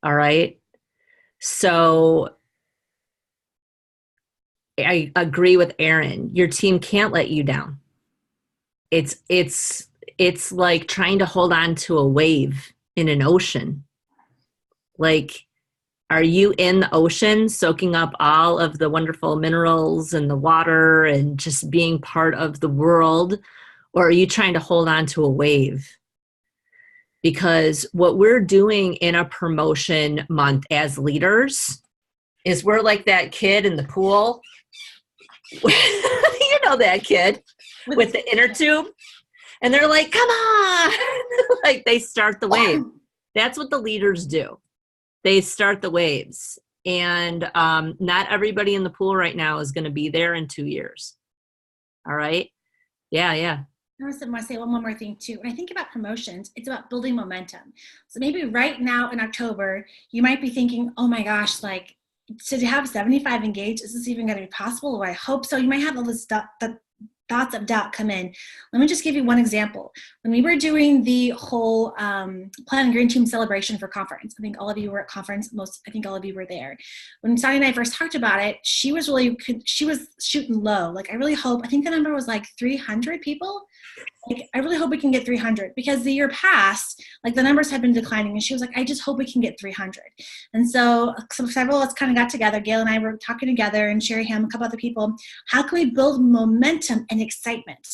All right? So I agree with Erin. Your team can't let you down. It's like trying to hold on to a wave in an ocean. Like, are you in the ocean soaking up all of the wonderful minerals and the water and just being part of the world? Or are you trying to hold on to a wave? Because what we're doing in a promotion month as leaders is we're like that kid in the pool. You know that kid with the inner tube. And they're like, come on. Like they start the wave. That's what the leaders do. They start the waves. And not everybody in the pool right now is going to be there in 2 years. All right. Yeah. I want to say one more thing too. When I think about promotions, it's about building momentum. So maybe right now in October, you might be thinking, oh my gosh, like, so to have 75 engaged, is this even going to be possible? Or I hope so. You might have all this thoughts of doubt come in. Let me just give you one example. When we were doing the whole Plan and Green Team celebration for conference, I think all of you were at conference. I think all of you were there. When Sonny and I first talked about it, she was shooting low. Like, I really hope, I think the number was like 300 people. Like, I really hope we can get 300 because the year past, like the numbers had been declining, and she was like, I just hope we can get 300. And so several of us kind of got together. Gail and I were talking together, and Sherry Ham, a couple other people. How can we build momentum and excitement?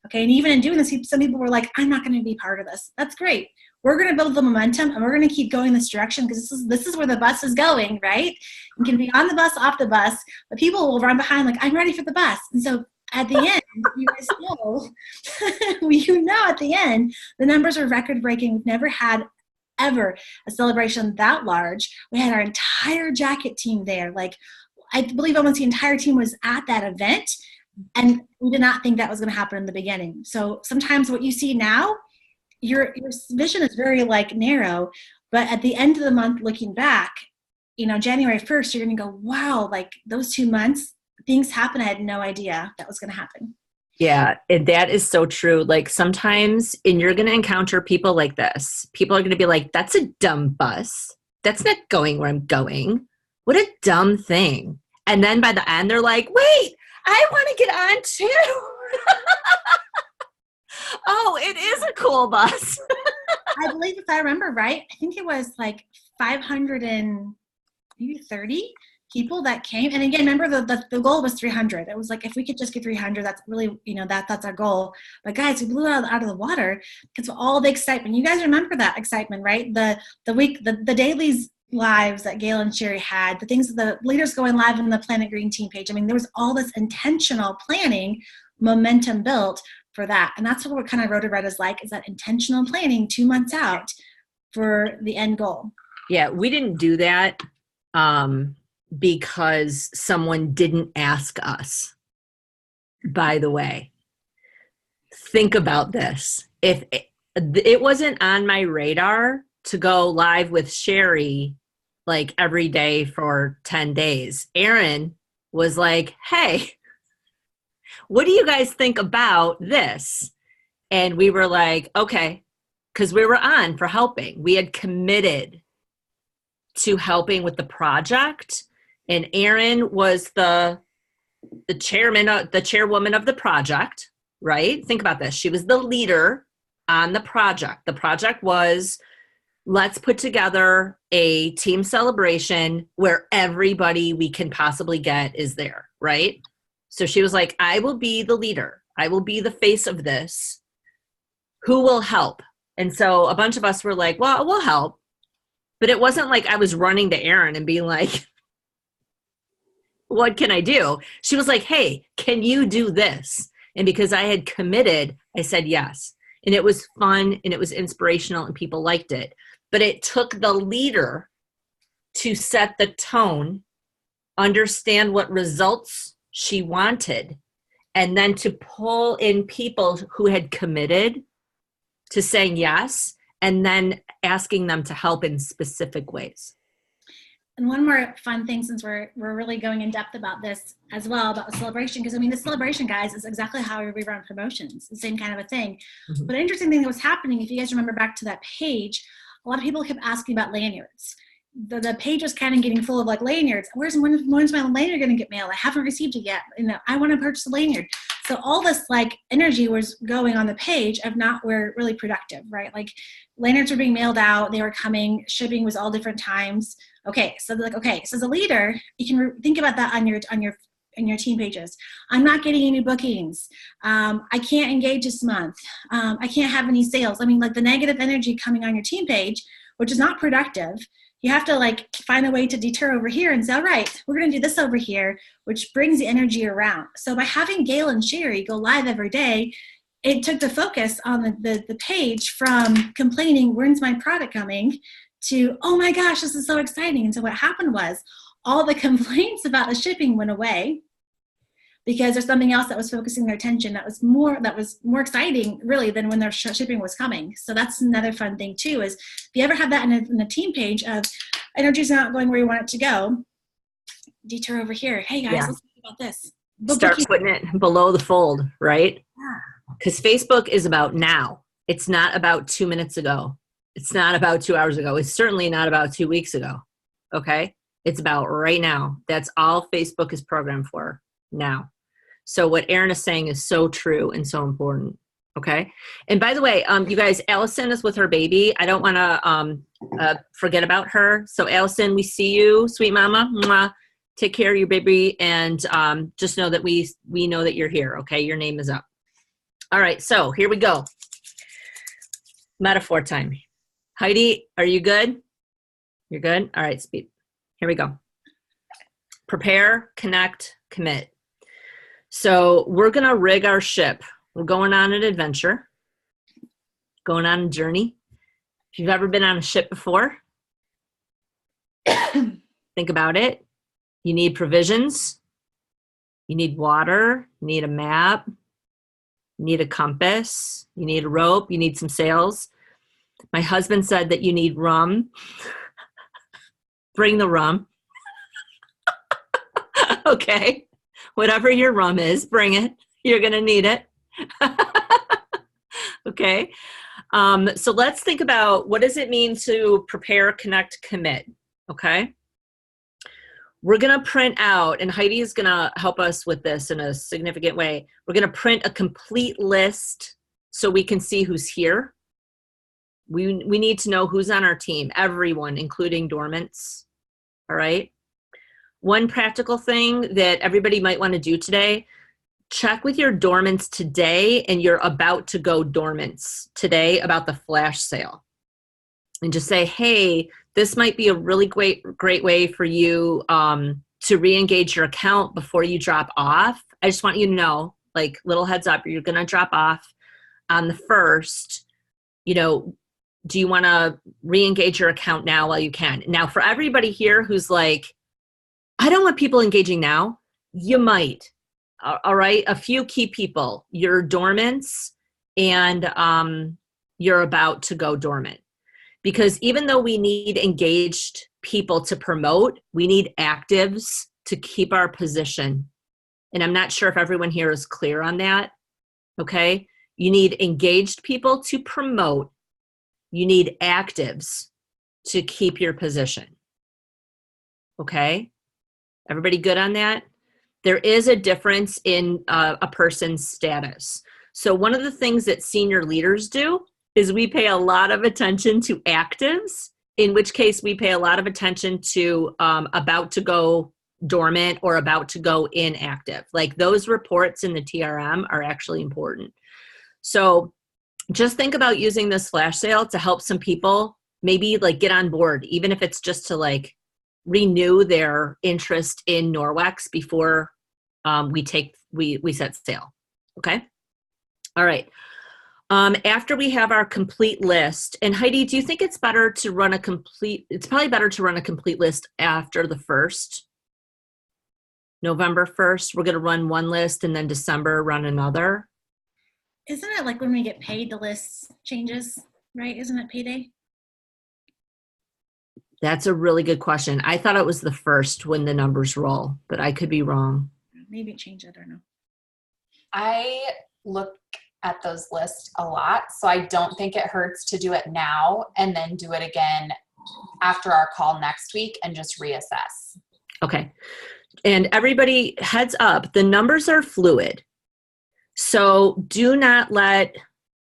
Okay, and even in doing this, some people were like, I'm not going to be part of this. That's great. We're going to build the momentum, and we're going to keep going this direction because this is where the bus is going, right? You can be on the bus, off the bus, but people will run behind like, I'm ready for the bus. And so at the end, you guys know, at the end, the numbers are record-breaking. We've never had ever a celebration that large. We had our entire jacket team there. Like, I believe almost the entire team was at that event, and we did not think that was going to happen in the beginning. So sometimes what you see now, your vision is very like narrow, but at the end of the month, looking back, January 1st, you're going to go, wow, like those 2 months, things happen. I had no idea that was going to happen. Yeah, and that is so true. Like sometimes, and you're going to encounter people like this. People are going to be like, that's a dumb bus. That's not going where I'm going. What a dumb thing. And then by the end, they're like, wait, I want to get on too. Oh, it is a cool bus. I believe if I remember right, I think it was like 530 people that came. And again, remember the goal was 300. It was like, if we could just get 300, that's really, that's our goal. But guys, we blew it out of the water because of all the excitement. You guys remember that excitement, right? The dailies lives that Gail and Sherry had, the things, the leaders going live in the Planet Green Team page. I mean, there was all this intentional planning, momentum built for that. And that's what kind of Road to Red is like, is that intentional planning 2 months out for the end goal. Yeah, we didn't do that because someone didn't ask us. By the way, think about this. If it wasn't on my radar to go live with Sherry like every day for 10 days, Erin was like, hey, what do you guys think about this? And we were like, okay, because we were on for helping. We had committed to helping with the project. And Erin was the chairwoman of the project, right? Think about this. She was the leader on the project. The project was, let's put together a team celebration where everybody we can possibly get is there, right? So she was like, I will be the leader. I will be the face of this. Who will help? And so a bunch of us were like, well, we'll help. But it wasn't like I was running to Erin and being like, what can I do? She was like, hey, can you do this? And because I had committed, I said yes. And it was fun and it was inspirational and people liked it. But it took the leader to set the tone, understand what results she wanted, and then to pull in people who had committed to saying yes, and then asking them to help in specific ways. And one more fun thing, since we're really going in depth about this as well, about the celebration, because I mean, the celebration, guys, is exactly how we run promotions, the same kind of a thing. Mm-hmm. But an interesting thing that was happening, if you guys remember back to that page, a lot of people kept asking about lanyards. the page was kind of getting full of like lanyards. When's my lanyard going to get mailed? I haven't received it yet. I want to purchase a lanyard. So all this like energy was going on the page of not where really productive, right? Like lanyards were being mailed out, they were coming, shipping was all different times. Okay, so as a leader, you can think about that on your team pages. I'm not getting any bookings. I can't engage this month. I can't have any sales. I mean, like the negative energy coming on your team page, which is not productive. You have to like find a way to deter over here and say, all right, we're going to do this over here, which brings the energy around. So by having Gail and Sherry go live every day, it took the focus on the page from complaining, when's my product coming, to, oh my gosh, this is so exciting. And so what happened was all the complaints about the shipping went away because there's something else that was focusing their attention that was more exciting really than when their shipping was coming. So that's another fun thing too, is if you ever have that in a team page of energy's not going where you want it to go, detour over here. Hey guys, let's think about this. Start putting it below the fold, right? Because Facebook is about now. It's not about 2 minutes ago. It's not about 2 hours ago. It's certainly not about 2 weeks ago. Okay? It's about right now. That's all Facebook is programmed for now. So what Erin is saying is so true and so important. Okay. And by the way, you guys, Allison is with her baby. I don't want to forget about her. So Allison, we see you, sweet mama. Mwah. Take care of your baby, and just know that we know that you're here. Okay. Your name is up. All right. So here we go. Metaphor time. Heidi, are you good? You're good? All right. Speed. Here we go. Prepare, connect, commit. So we're going to rig our ship. We're going on an adventure, going on a journey. If you've ever been on a ship before, think about it. You need provisions. You need water. You need a map. You need a compass. You need a rope. You need some sails. My husband said that you need rum. Bring the rum. Okay. Whatever your rum is, bring it. You're going to need it. Okay. So let's think about, what does it mean to prepare, connect, commit? Okay. We're going to print out, and Heidi is going to help us with this in a significant way. We're going to print a complete list so we can see who's here. We need to know who's on our team, everyone, including dormants. All right. One practical thing that everybody might want to do today, check with your dormants today and your about to go dormants today about the flash sale. And just say, hey, this might be a really great way for you to re-engage your account before you drop off. I just want you to know, like, little heads up, you're going to drop off on the 1st. You know, do you want to re-engage your account now while you can? Now, for everybody here who's like, I don't want people engaging now, you might. All right, a few key people, your dormants and you're about to go dormant. Because even though we need engaged people to promote, we need actives to keep our position. And I'm not sure if everyone here is clear on that. Okay, you need engaged people to promote. You need actives to keep your position. Okay, everybody good on that? There is a difference in a person's status. So one of the things that senior leaders do is we pay a lot of attention to actives, in which case we pay a lot of attention to about to go dormant or about to go inactive. Like those reports in the TRM are actually important. So just think about using this flash sale to help some people maybe like get on board, even if it's just to like renew their interest in Norwex before we set sail. Okay. All right. After we have our complete list, and Heidi, do you think it's better to run a complete, it's probably better to run a complete list after the 1st, November 1st, we're going to run one list and then December run another. Isn't it like when we get paid, the list changes, right? Isn't it payday? That's a really good question. I thought it was the 1st when the numbers roll, but I could be wrong. Maybe change it, I don't know. I look at those lists a lot, so I don't think it hurts to do it now and then do it again after our call next week and just reassess. Okay. And everybody, heads up, the numbers are fluid. So do not let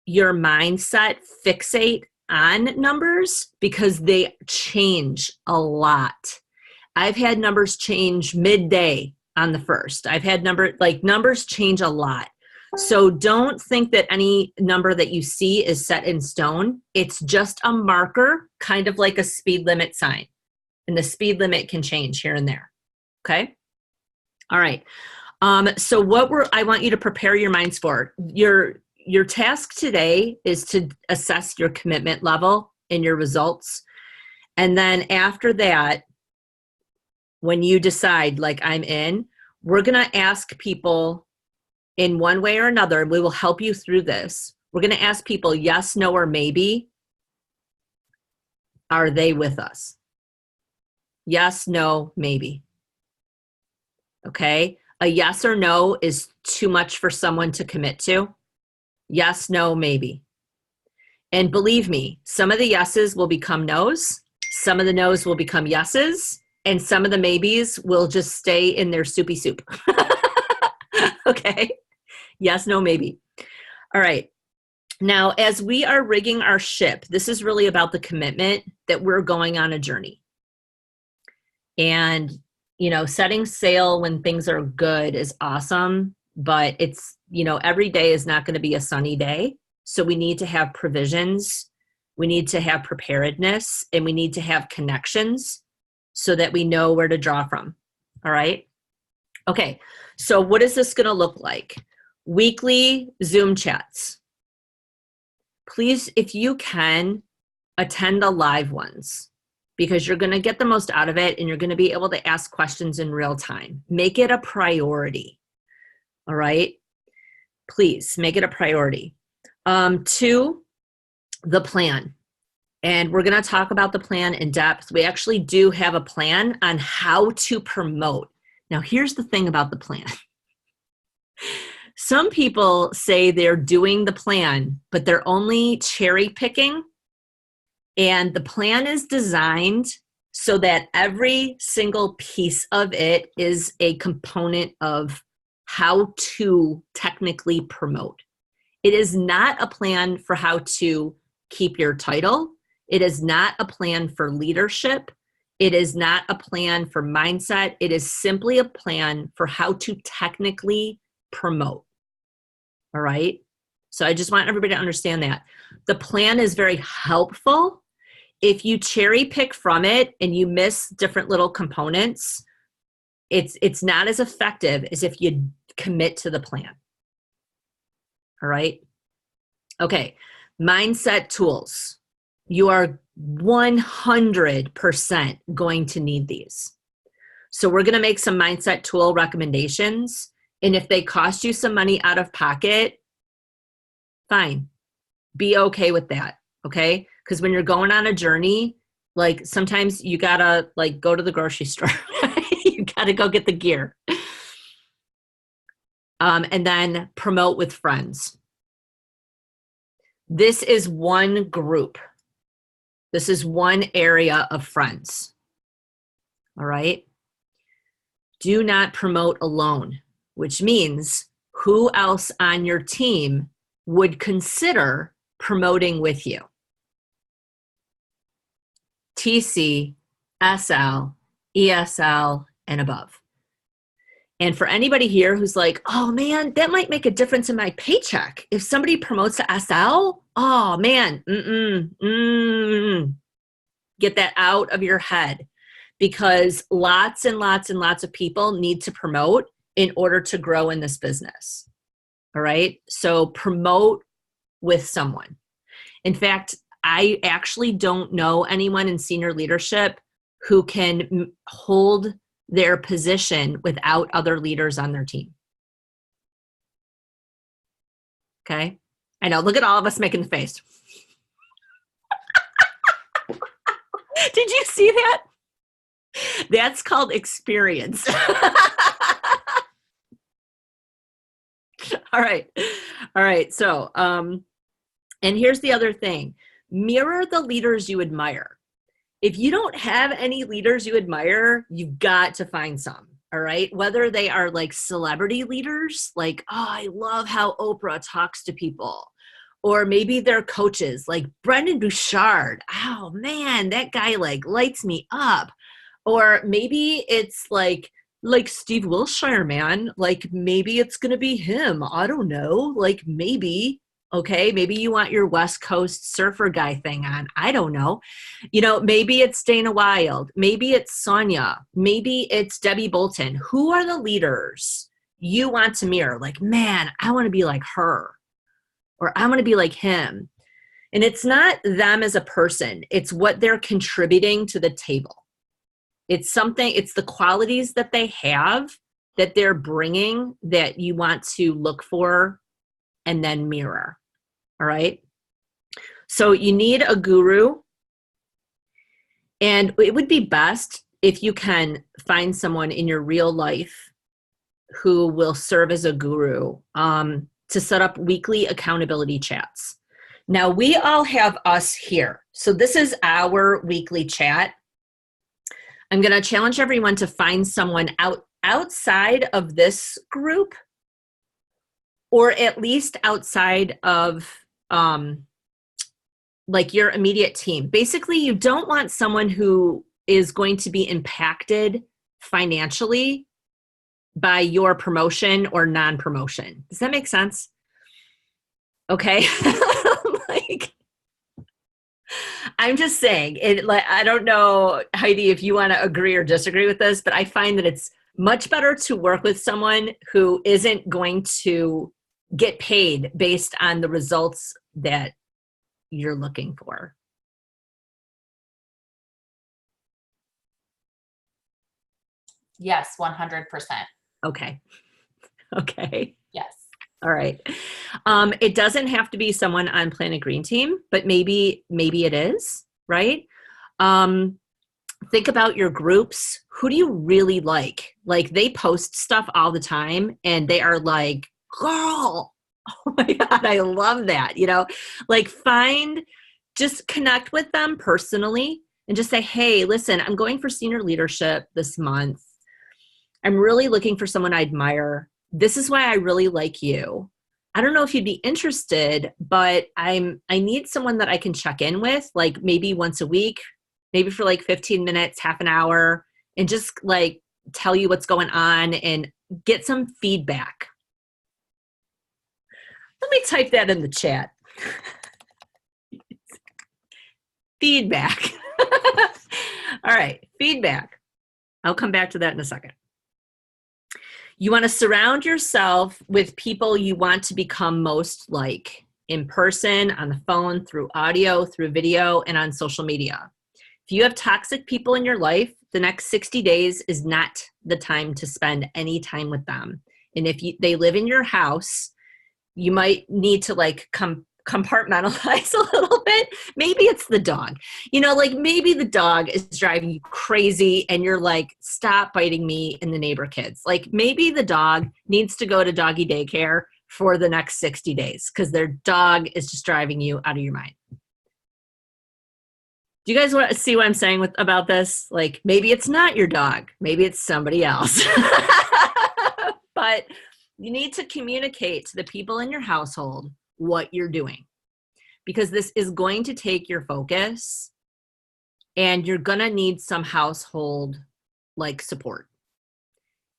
your mindset fixate on numbers because they change a lot. I've had numbers change midday on the 1st. I've had numbers change a lot. So don't think that any number that you see is set in stone. It's just a marker, kind of like a speed limit sign. And the speed limit can change here and there. Okay? All right. So I want you to prepare your minds for. Your task today is to assess your commitment level and your results. And then after that, when you decide, like, I'm in, we're going to ask people in one way or another. We will help you through this. We're going to ask people yes, no, or maybe. Are they with us? Yes, no, maybe. Okay? A yes or no is too much for someone to commit to. Yes, no, maybe. And believe me, some of the yeses will become no's, some of the no's will become yeses, and some of the maybes will just stay in their soupy soup. Okay? Yes, no, maybe. All right. Now, as we are rigging our ship, this is really about the commitment that we're going on a journey. And, setting sail when things are good is awesome, but it's, every day is not going to be a sunny day. So we need to have provisions, we need to have preparedness, and we need to have connections so that we know where to draw from. All right. Okay. So what is this going to look like? Weekly Zoom chats. Please, if you can, attend the live ones because you're going to get the most out of it and you're going to be able to ask questions in real time. Make it a priority. All right. Please make it a priority. 2, the plan. And we're going to talk about the plan in depth. We actually do have a plan on how to promote. Now, here's the thing about the plan. Some people say they're doing the plan, but they're only cherry picking. And the plan is designed so that every single piece of it is a component of how to technically promote. It is not a plan for how to keep your title. It is not a plan for leadership. It is not a plan for mindset. It is simply a plan for how to technically promote. All right? So I just want everybody to understand that. The plan is very helpful. If you cherry pick from it and you miss different little components, it's not as effective as if you commit to the plan. All right? Okay, mindset tools. You are 100% going to need these. So we're going to make some mindset tool recommendations. And if they cost you some money out of pocket, fine. Be okay with that, okay? Because when you're going on a journey, like sometimes you gotta go to the grocery store. You gotta go get the gear. And then promote with friends. This is one group. This is one area of friends. All right? Do not promote alone, which means who else on your team would consider promoting with you? TC, SL, ESL, and above. And for anybody here who's like, oh man, that might make a difference in my paycheck. If somebody promotes to SL, oh man, get that out of your head because lots and lots and lots of people need to promote in order to grow in this business. All right. So promote with someone. In fact, I actually don't know anyone in senior leadership who can hold their position without other leaders on their team. Okay. I know. Look at all of us making the face. Did you see that? That's called experience. All right. All right. So, and here's the other thing. Mirror the leaders you admire. if you don't have any leaders you admire, you've got to find some. All right. Whether they are like celebrity leaders, like, oh, I love how Oprah talks to people. Or maybe they're coaches like Brendan Bouchard. Oh man, that guy like lights me up. Or maybe it's like Steve Wilshire, man. Like maybe it's going to be him. I don't know. Like maybe. Okay, maybe you want your West Coast surfer guy thing on. I don't know. You know, maybe it's Dana Wild. Maybe it's Sonia. Maybe it's Debbie Bolton. Who are the leaders you want to mirror? Like, man, I want to be like her, or I want to be like him. And it's not them as a person. It's what they're contributing to the table. It's the qualities that they have that they're bringing that you want to look for and then mirror. All right. So you need a guru, and it would be best if you can find someone in your real life who will serve as a guru to set up weekly accountability chats. Now we all have us here. So this is our weekly chat. I'm going to challenge everyone to find someone outside of this group, or at least outside of like your immediate team. Basically, you don't want someone who is going to be impacted financially by your promotion or non-promotion. Does that make sense? Okay. Like, I'm just saying it. Like, I don't know, Heidi, if you want to agree or disagree with this, but I find that it's much better to work with someone who isn't going to get paid based on the results that you're looking for. Yes, 100%. Okay. Okay. Yes. All right. It doesn't have to be someone on Planet Green Team, but maybe it is, right? Think about your groups. Who do you really like? Like, they post stuff all the time and they are like, girl, oh my God, I love that. You know, like, just connect with them personally and just say, hey, listen, I'm going for senior leadership this month. I'm really looking for someone I admire. This is why I really like you. I don't know if you'd be interested, but I need someone that I can check in with, like maybe once a week, maybe for like 15 minutes, half an hour, and just like tell you what's going on and get some feedback. Let me type that in the chat. Feedback. All right, feedback. I'll come back to that in a second. You want to surround yourself with people you want to become most like, in person, on the phone, through audio, through video, and on social media. If you have toxic people in your life, the next 60 days is not the time to spend any time with them. And if they live in your house, you might need to like compartmentalize a little bit. Maybe it's the dog. You know, like maybe the dog is driving you crazy and you're like, stop biting me and the neighbor kids. Like maybe the dog needs to go to doggy daycare for the next 60 days because their dog is just driving you out of your mind. Do you guys want to see what I'm saying about this? Like maybe it's not your dog. Maybe it's somebody else. But you need to communicate to the people in your household what you're doing, because this is going to take your focus and you're going to need some household like support.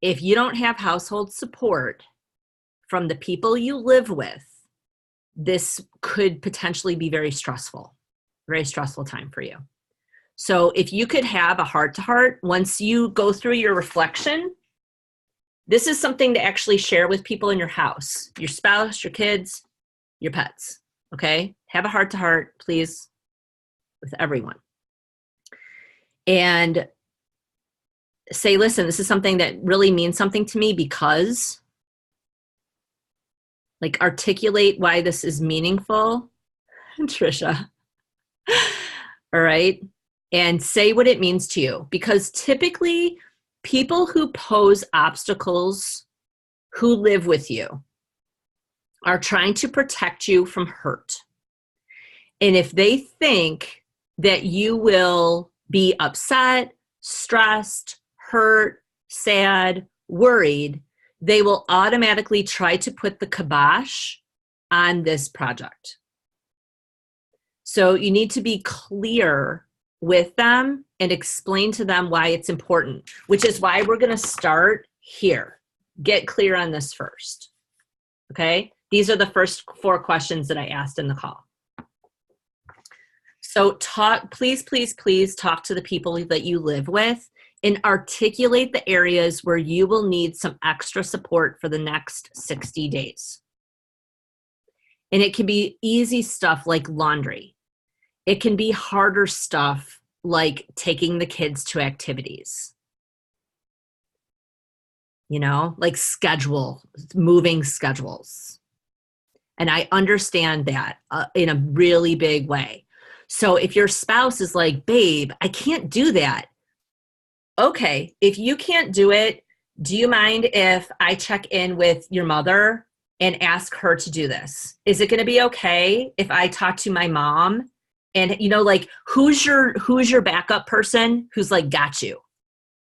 If you don't have household support from the people you live with, this could potentially be very stressful time for you. So if you could have a heart-to-heart, once you go through your reflection, this is something to actually share with people in your house, your spouse, your kids, your pets, okay? Have a heart-to-heart, please, with everyone. And say, listen, this is something that really means something to me because, like, articulate why this is meaningful, Trisha. All right? And say what it means to you, because typically people who pose obstacles, who live with you, are trying to protect you from hurt. And if they think that you will be upset, stressed, hurt, sad, worried, they will automatically try to put the kibosh on this project. So you need to be clear with them and explain to them why it's important, which is why we're going to start here. Get clear on this first. Okay? These are the first 4 questions that I asked in the call. So please, please, please talk to the people that you live with and articulate the areas where you will need some extra support for the next 60 days. And it can be easy stuff like laundry. It can be harder stuff like taking the kids to activities. You know, like moving schedules. And I understand that in a really big way. So if your spouse is like, babe, I can't do that. Okay, if you can't do it, do you mind if I check in with your mother and ask her to do this? Is it going to be okay if I talk to my mom? And, you know, like, who's your backup person who's like, got you?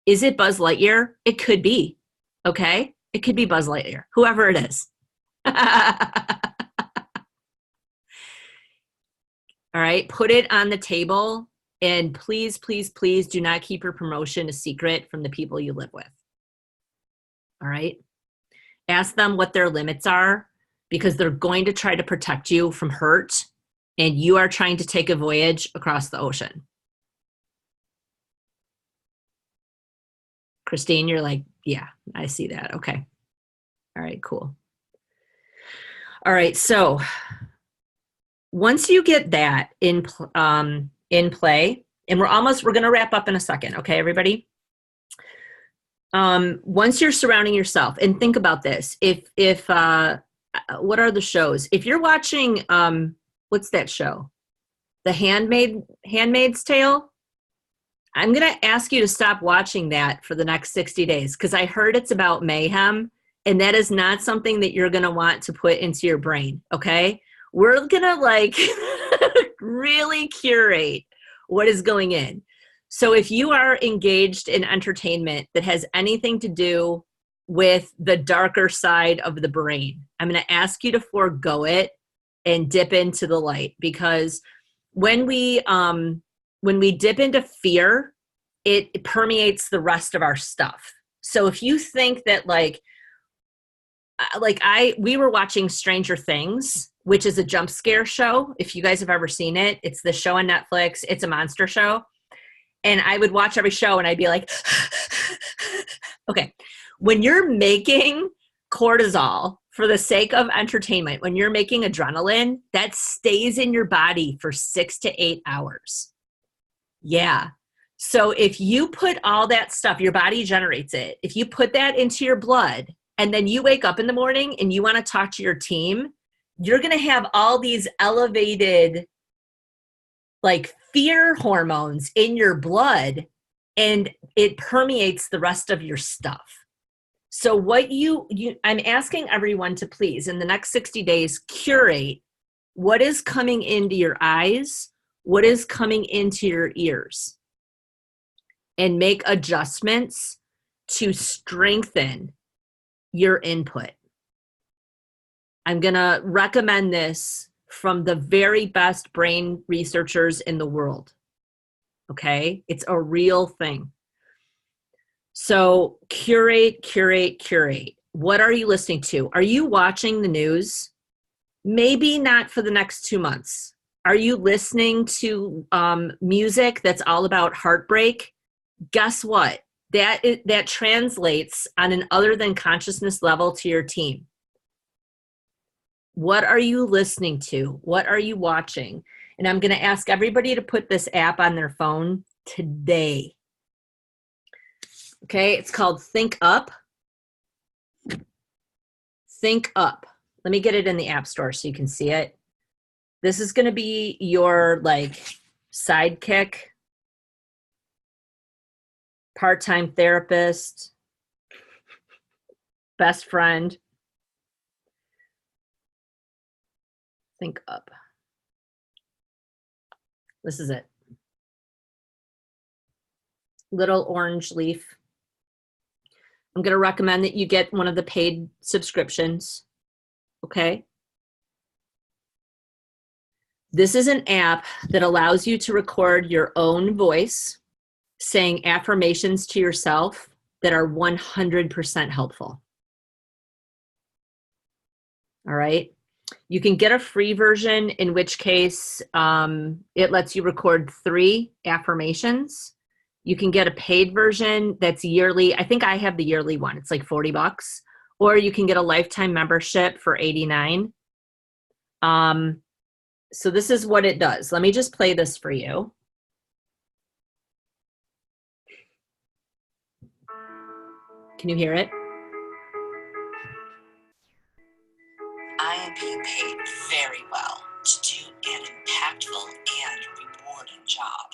Is it Buzz Lightyear? It could be. Okay? It could be Buzz Lightyear, whoever it is. All right, put it on the table, and please, please, please do not keep your promotion a secret from the people you live with. All right? Ask them what their limits are, because they're going to try to protect you from hurt, and you are trying to take a voyage across the ocean. Christine, you're like, yeah, I see that. Okay. All right, cool. All right, so once you get that in play, and we're going to wrap up in a second, okay, everybody? Once you're surrounding yourself, and think about this, if what are the shows? If you're watching, what's that show? The Handmaid's Tale? I'm going to ask you to stop watching that for the next 60 days, because I heard it's about mayhem, and that is not something that you're going to want to put into your brain, okay? We're going to like really curate what is going in. So if you are engaged in entertainment that has anything to do with the darker side of the brain, I'm going to ask you to forego it and dip into the light, because when we dip into fear, it permeates the rest of our stuff. So if you think that we were watching Stranger Things, which is a jump scare show. If you guys have ever seen it, it's the show on Netflix. It's a monster show. And I would watch every show and I'd be like, okay, when you're making cortisol for the sake of entertainment, when you're making adrenaline, that stays in your body for 6 to 8 hours. Yeah. So if you put all that stuff, your body generates it. If you put that into your blood and then you wake up in the morning and you want to talk to your team, you're going to have all these elevated like fear hormones in your blood, and it permeates the rest of your stuff. So what I'm asking everyone to please, in the next 60 days, curate what is coming into your eyes, what is coming into your ears, and make adjustments to strengthen your input. I'm going to recommend this from the very best brain researchers in the world. Okay? It's a real thing. So curate. What are you listening to? Are you watching the news? Maybe not for the next 2 months. Are you listening to music that's all about heartbreak? Guess what? That translates on an other than consciousness level to your team. What are you listening to? What are you watching? And I'm going to ask everybody to put this app on their phone today. Okay, it's called Think Up. Think Up. Let me get it in the App Store so you can see it. This is going to be your like sidekick, part-time therapist, best friend. Think Up. This is it. little orange leaf. I'm going to recommend that you get one of the paid subscriptions. Okay. This is an app that allows you to record your own voice saying affirmations to yourself that are 100% helpful. All right. You can get a free version, in which case it lets you record 3 affirmations. You can get a paid version that's yearly. I think I have the yearly one. It's like $40. Or you can get a lifetime membership for $89. So this is what it does. Let me just play this for you. Can you hear it? I am being paid very well to do an impactful and rewarding job.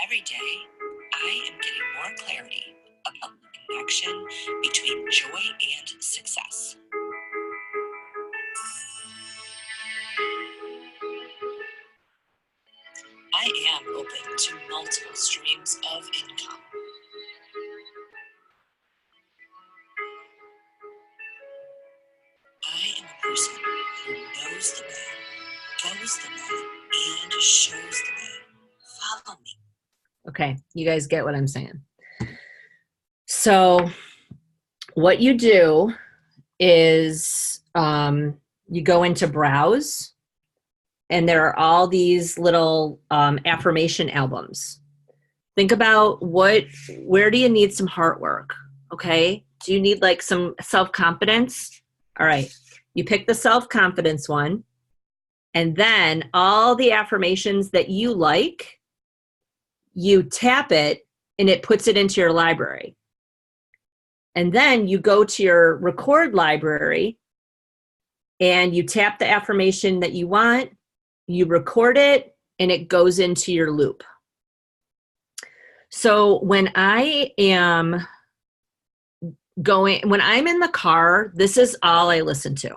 Every day, I am getting more clarity about the connection between joy and success. I am open to multiple streams of income. I am a person who knows the way, goes the way, and shows the way. Follow me. Okay, you guys get what I'm saying. So what you do is you go into browse, and there are all these little affirmation albums. Think about where do you need some heart work? Okay, do you need like some self-confidence? All right, you pick the self-confidence one, and then all the affirmations that you like, you tap it and it puts it into your library. And then you go to your record library and you tap the affirmation that you want, you record it, and it goes into your loop. So when I am when I'm in the car, this is all I listen to.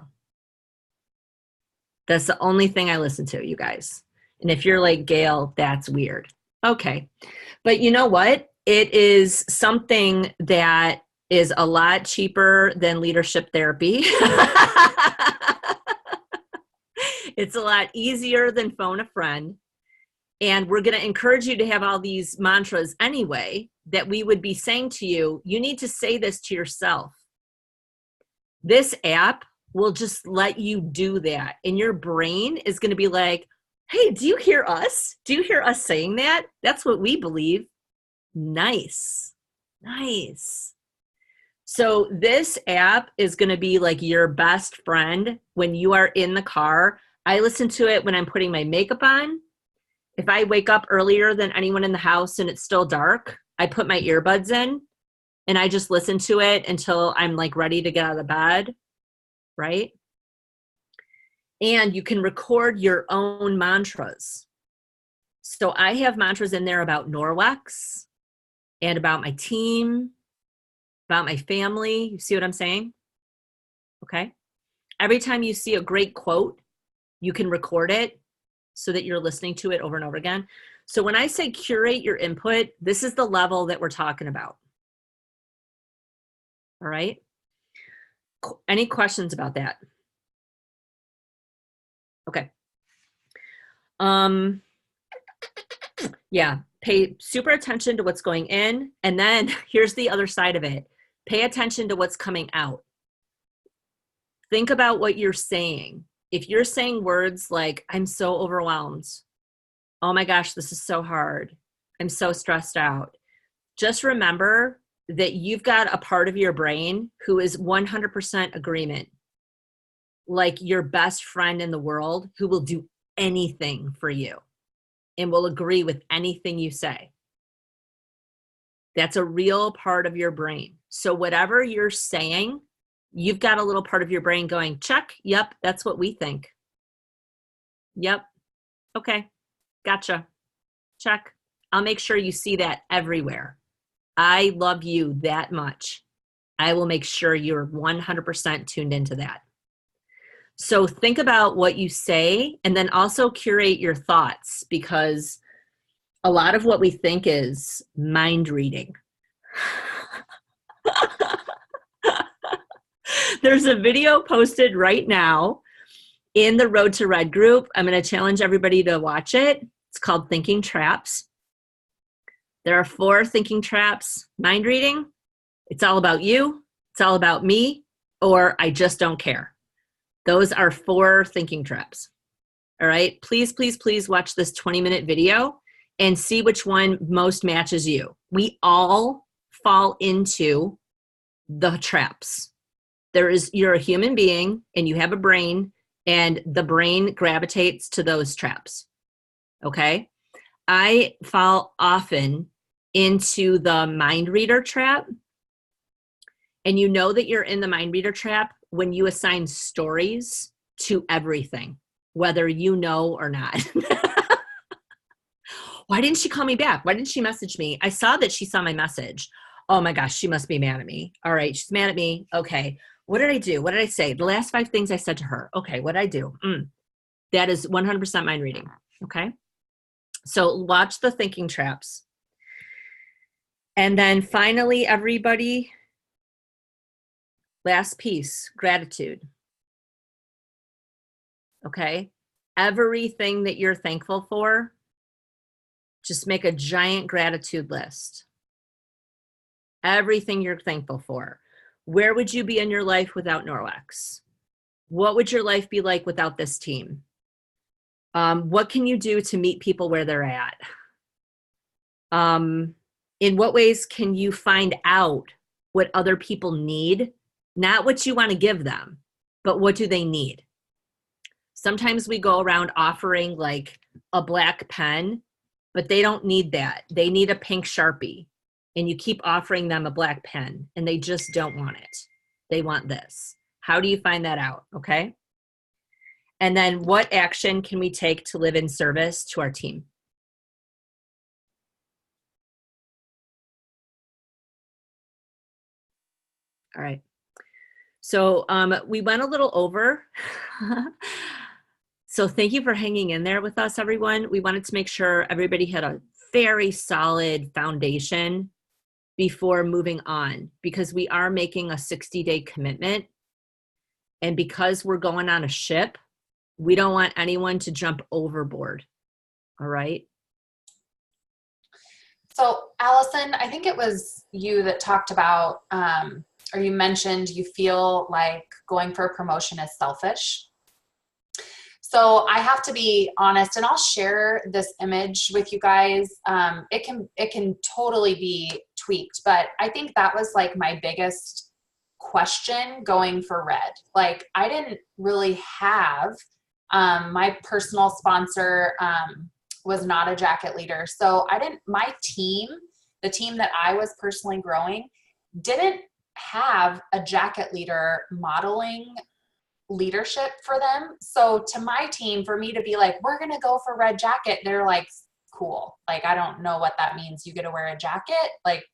That's the only thing I listen to, you guys. And if you're like, Gail, that's weird. Okay. But you know what? It is something that is a lot cheaper than leadership therapy. It's a lot easier than phone a friend. And we're going to encourage you to have all these mantras anyway, that we would be saying to you, you need to say this to yourself. This app will just let you do that. And your brain is going to be like, hey, do you hear us? Do you hear us saying that? That's what we believe. Nice. Nice. So this app is going to be like your best friend when you are in the car. I listen to it when I'm putting my makeup on. If I wake up earlier than anyone in the house and it's still dark, I put my earbuds in and I just listen to it until I'm like ready to get out of bed, right? And you can record your own mantras. So I have mantras in there about Norwex and about my team, about my family. You see what I'm saying? Okay. Every time you see a great quote, you can record it so that you're listening to it over and over again. So when I say curate your input, this is the level that we're talking about. All right. Any questions about that? Okay. Yeah, pay super attention to what's going in. And then here's the other side of it. Pay attention to what's coming out. Think about what you're saying. If you're saying words like, I'm so overwhelmed. Oh my gosh, this is so hard. I'm so stressed out. Just remember that you've got a part of your brain who is 100% agreement. Like your best friend in the world who will do anything for you and will agree with anything you say. That's a real part of your brain. So whatever you're saying, you've got a little part of your brain going, check, yep, that's what we think. Yep, okay, gotcha, check. I'll make sure you see that everywhere. I love you that much. I will make sure you're 100% tuned into that. So think about what you say and then also curate your thoughts, because a lot of what we think is mind reading. There's a video posted right now in the Road to Red group. I'm going to challenge everybody to watch it. It's called Thinking Traps. There are 4 thinking traps. Mind reading, it's all about you, it's all about me, or I just don't care. Those are 4 thinking traps. All right, please, please, please watch this 20-minute video and see which one most matches you. We all fall into the traps. You're a human being and you have a brain, and the brain gravitates to those traps. Okay? I fall often into the mind reader trap. And you know that you're in the mind reader trap when you assign stories to everything, whether you know or not. Why didn't she call me back? Why didn't she message me? I saw that she saw my message. Oh my gosh, she must be mad at me. All right, she's mad at me. Okay, what did I do? What did I say? The last 5 things I said to her. Okay, what did I do? That is 100% mind reading, okay? So watch the thinking traps. And then finally, everybody, last piece, gratitude. Okay? Everything that you're thankful for, just make a giant gratitude list. Everything you're thankful for. Where would you be in your life without Norwex? What would your life be like without this team? What can you do to meet people where they're at? In what ways can you find out what other people need? Not what you want to give them, but what do they need? Sometimes we go around offering like a black pen, but they don't need that. They need a pink Sharpie. And you keep offering them a black pen and they just don't want it. They want this. How do you find that out? Okay. And then what action can we take to live in service to our team? All right. So we went a little over. So thank you for hanging in there with us, everyone. We wanted to make sure everybody had a very solid foundation before moving on, because we are making a 60-day commitment. And because we're going on a ship, we don't want anyone to jump overboard. All right. So Allison, I think it was you that talked about, or you mentioned you feel like going for a promotion is selfish. So I have to be honest, and I'll share this image with you guys. It can totally be tweaked, but I think that was like my biggest question going for Red. Like I didn't really have, my personal sponsor was not a jacket leader. So my team, the team that I was personally growing, didn't have a jacket leader modeling leadership for them. So to my team, for me to be like, we're going to go for red jacket, they're like, cool. Like, I don't know what that means. You get to wear a jacket. Like,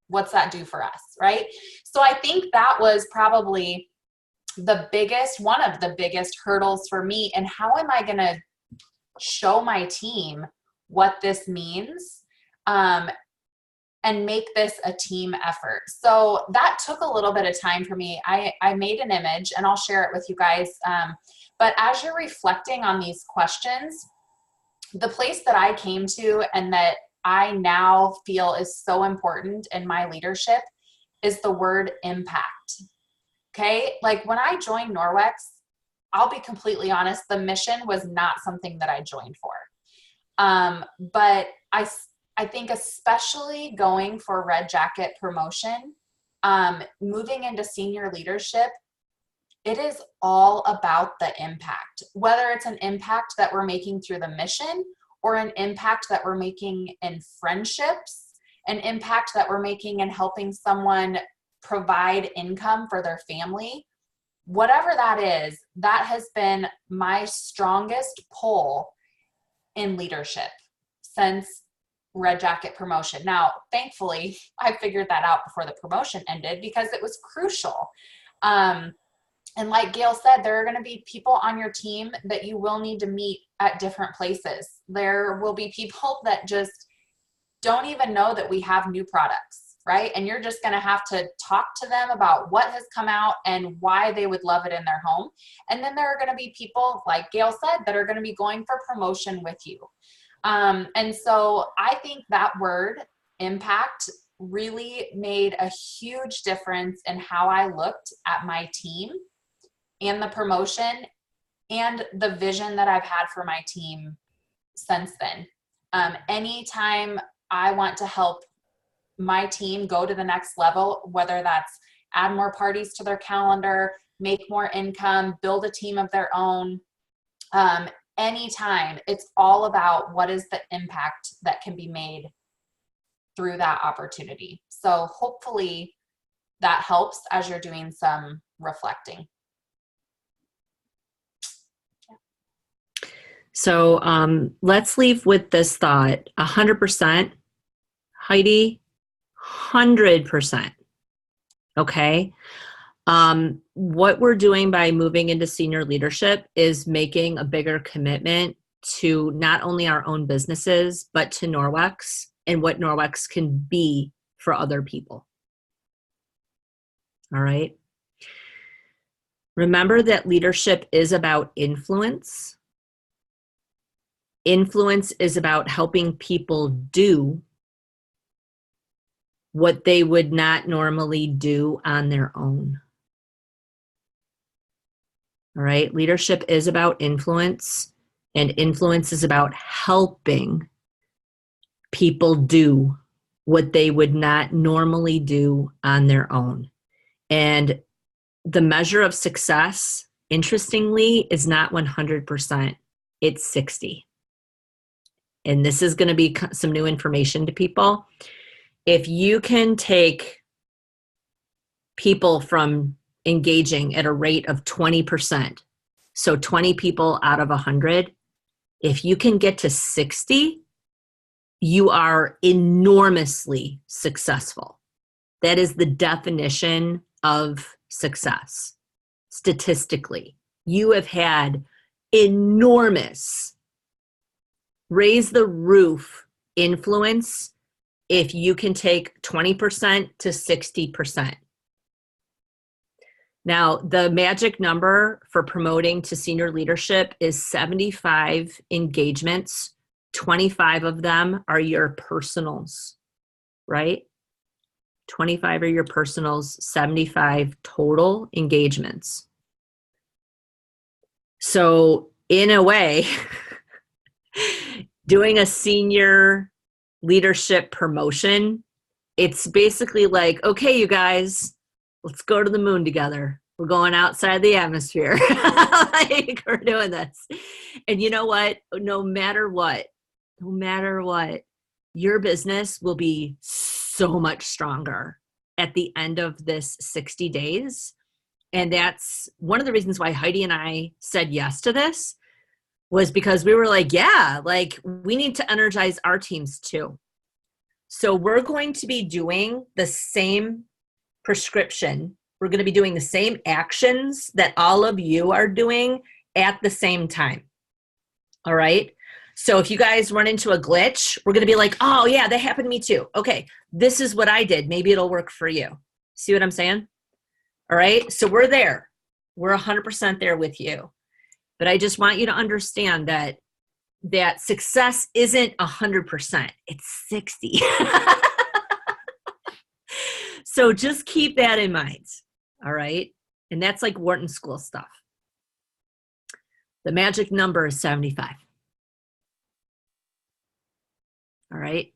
what's that do for us? Right. So I think that was probably one of the biggest hurdles for me. And how am I going to show my team what this means? And make this a team effort. So that took a little bit of time for me. I made an image and I'll share it with you guys. But as you're reflecting on these questions, the place that I came to and that I now feel is so important in my leadership is the word impact. Okay. Like when I joined Norwex, I'll be completely honest, the mission was not something that I joined for. But I think especially going for red jacket promotion, moving into senior leadership, it is all about the impact, whether it's an impact that we're making through the mission or an impact that we're making in friendships, an impact that we're making in helping someone provide income for their family. Whatever that is, that has been my strongest pull in leadership since red jacket promotion. Now, thankfully, I figured that out before the promotion ended because it was crucial. And like Gail said, there are going to be people on your team that you will need to meet at different places. There will be people that just don't even know that we have new products, right? And you're just going to have to talk to them about what has come out and why they would love it in their home. And then there are going to be people, like Gail said, that are going to be going for promotion with you. And so I think that word impact really made a huge difference in how I looked at my team and the promotion and the vision that I've had for my team since then. Anytime I want to help my team go to the next level, whether that's add more parties to their calendar, make more income, build a team of their own, anytime, it's all about what is the impact that can be made through that opportunity. So hopefully that helps as you're doing some reflecting. So let's leave with this thought. 100%, Heidi, 100%. Okay. What we're doing by moving into senior leadership is making a bigger commitment to not only our own businesses, but to Norwex and what Norwex can be for other people. All right. Remember that leadership is about influence. Influence is about helping people do what they would not normally do on their own. All right, leadership is about influence, and influence is about helping people do what they would not normally do on their own. And the measure of success, interestingly, is not 100%, it's 60. And this is going to be some new information to people. If you can take people from engaging at a rate of 20%, so 20 people out of 100, if you can get to 60, you are enormously successful. That is the definition of success. Statistically, you have had enormous raise the roof influence if you can take 20% to 60%. Now, the magic number for promoting to senior leadership is 75 engagements. 25 of them are your personals, right? 25 are your personals, 75 total engagements. So in a way, doing a senior leadership promotion, it's basically like, okay, you guys, let's go to the moon together. We're going outside the atmosphere. Like, we're doing this. And you know what? No matter what, your business will be so much stronger at the end of this 60 days. And that's one of the reasons why Heidi and I said yes to this, was because we were like, yeah, like we need to energize our teams too. So we're going to be doing the same prescription. We're going to be doing the same actions that all of you are doing at the same time. All right. So if you guys run into a glitch, we're going to be like, oh yeah, that happened to me too. Okay, this is what I did. Maybe it'll work for you. See what I'm saying? All right. So we're there. We're 100% there with you. But I just want you to understand that success isn't 100%. It's 60. So just keep that in mind. All right. And that's like Wharton School stuff. The magic number is 75. All right.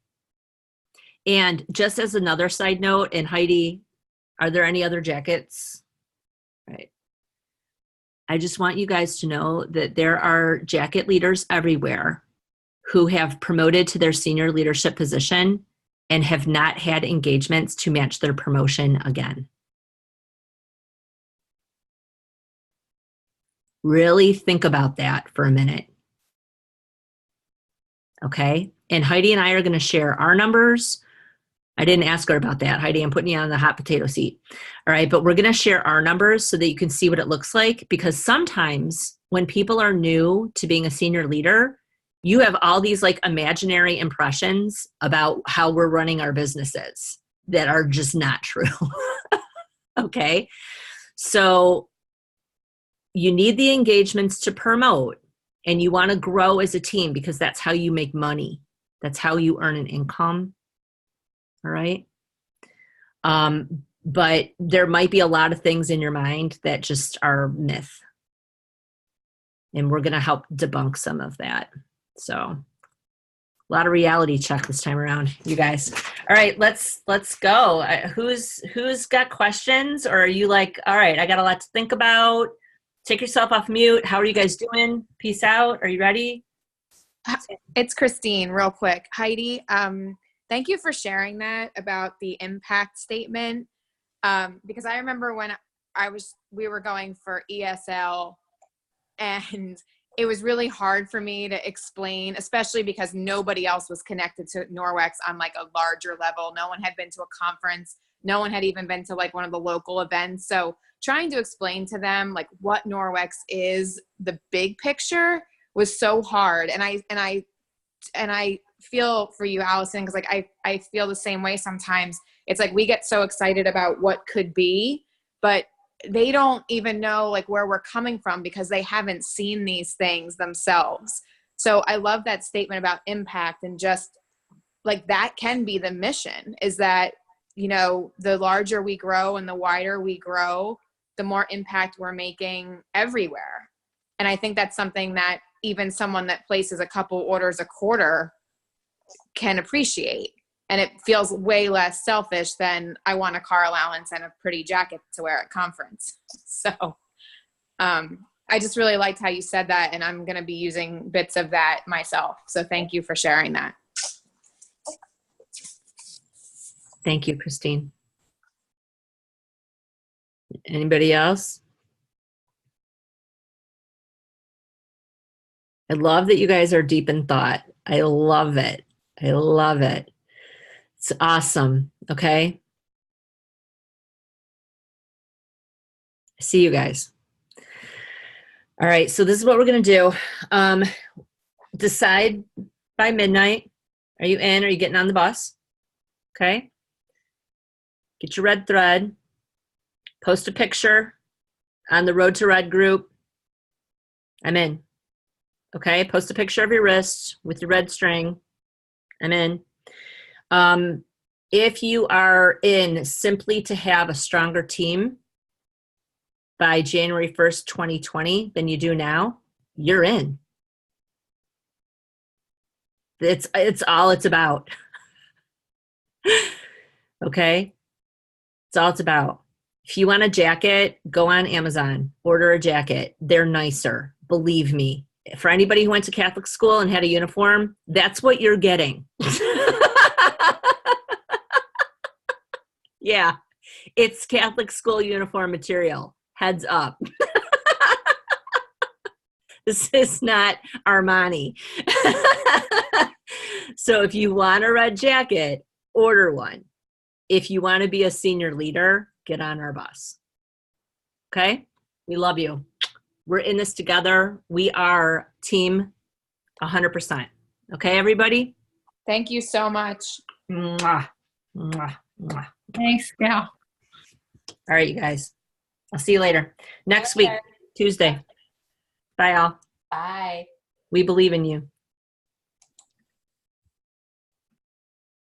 And just as another side note, and Heidi, are there any other jackets? All right. I just want you guys to know that there are jacket leaders everywhere who have promoted to their senior leadership position and have not had engagements to match their promotion again. Really think about that for a minute. Okay? And Heidi and I are going to share our numbers. I didn't ask her about that. Heidi, I'm putting you on the hot potato seat. All right. But we're going to share our numbers so that you can see what it looks like, because sometimes when people are new to being a senior leader, you have all these like imaginary impressions about how we're running our businesses that are just not true. Okay. So you need the engagements to promote, and you want to grow as a team because that's how you make money. That's how you earn an income. All right. But there might be a lot of things in your mind that just are myth. And we're going to help debunk some of that. So a lot of reality check this time around, you guys. All right, let's go. Who's got questions, or are you like, all right, I got a lot to think about? Take yourself off mute. How are you guys doing? Peace out. Are you ready? It's Christine, real quick. Heidi, thank you for sharing that about the impact statement. Because I remember when we were going for ESL, and it was really hard for me to explain, especially because nobody else was connected to Norwex on like a larger level. No one had been to a conference. No one had even been to like one of the local events. So trying to explain to them like what Norwex is, the big picture, was so hard. And I feel for you, Allison, because like I feel the same way sometimes. It's like we get so excited about what could be, but they don't even know like where we're coming from because they haven't seen these things themselves. So I love that statement about impact, and just like that can be the mission, is that, you know, the larger we grow and the wider we grow, the more impact we're making everywhere. And I think that's something that even someone that places a couple orders a quarter can appreciate. And it feels way less selfish than I want a car allowance and a pretty jacket to wear at conference. So I just really liked how you said that, and I'm going to be using bits of that myself. So thank you for sharing that. Thank you, Christine. Anybody else? I love that you guys are deep in thought. I love it. I love it. It's awesome. Okay. See you guys. All right. So this is what we're going to do. Decide by midnight. Are you in? Are you getting on the bus? Okay. Get your red thread. Post a picture on the Road to Red group. I'm in. Okay. Post a picture of your wrist with your red string. I'm in. If you are in simply to have a stronger team by January 1st, 2020 than you do now, you're in. It's all it's about. Okay? It's all it's about. If you want a jacket, go on Amazon, order a jacket. They're nicer, believe me. For anybody who went to Catholic school and had a uniform, that's what you're getting. Yeah, it's Catholic school uniform material. Heads up. This is not Armani. So if you want a red jacket, order one. If you want to be a senior leader, get on our bus. Okay? We love you. We're in this together. We are team 100%. Okay, everybody? Thank you so much. Mwah, mwah, mwah. Thanks, gal. All right, you guys. I'll see you later. Next week, Tuesday. Bye, all. Bye. We believe in you.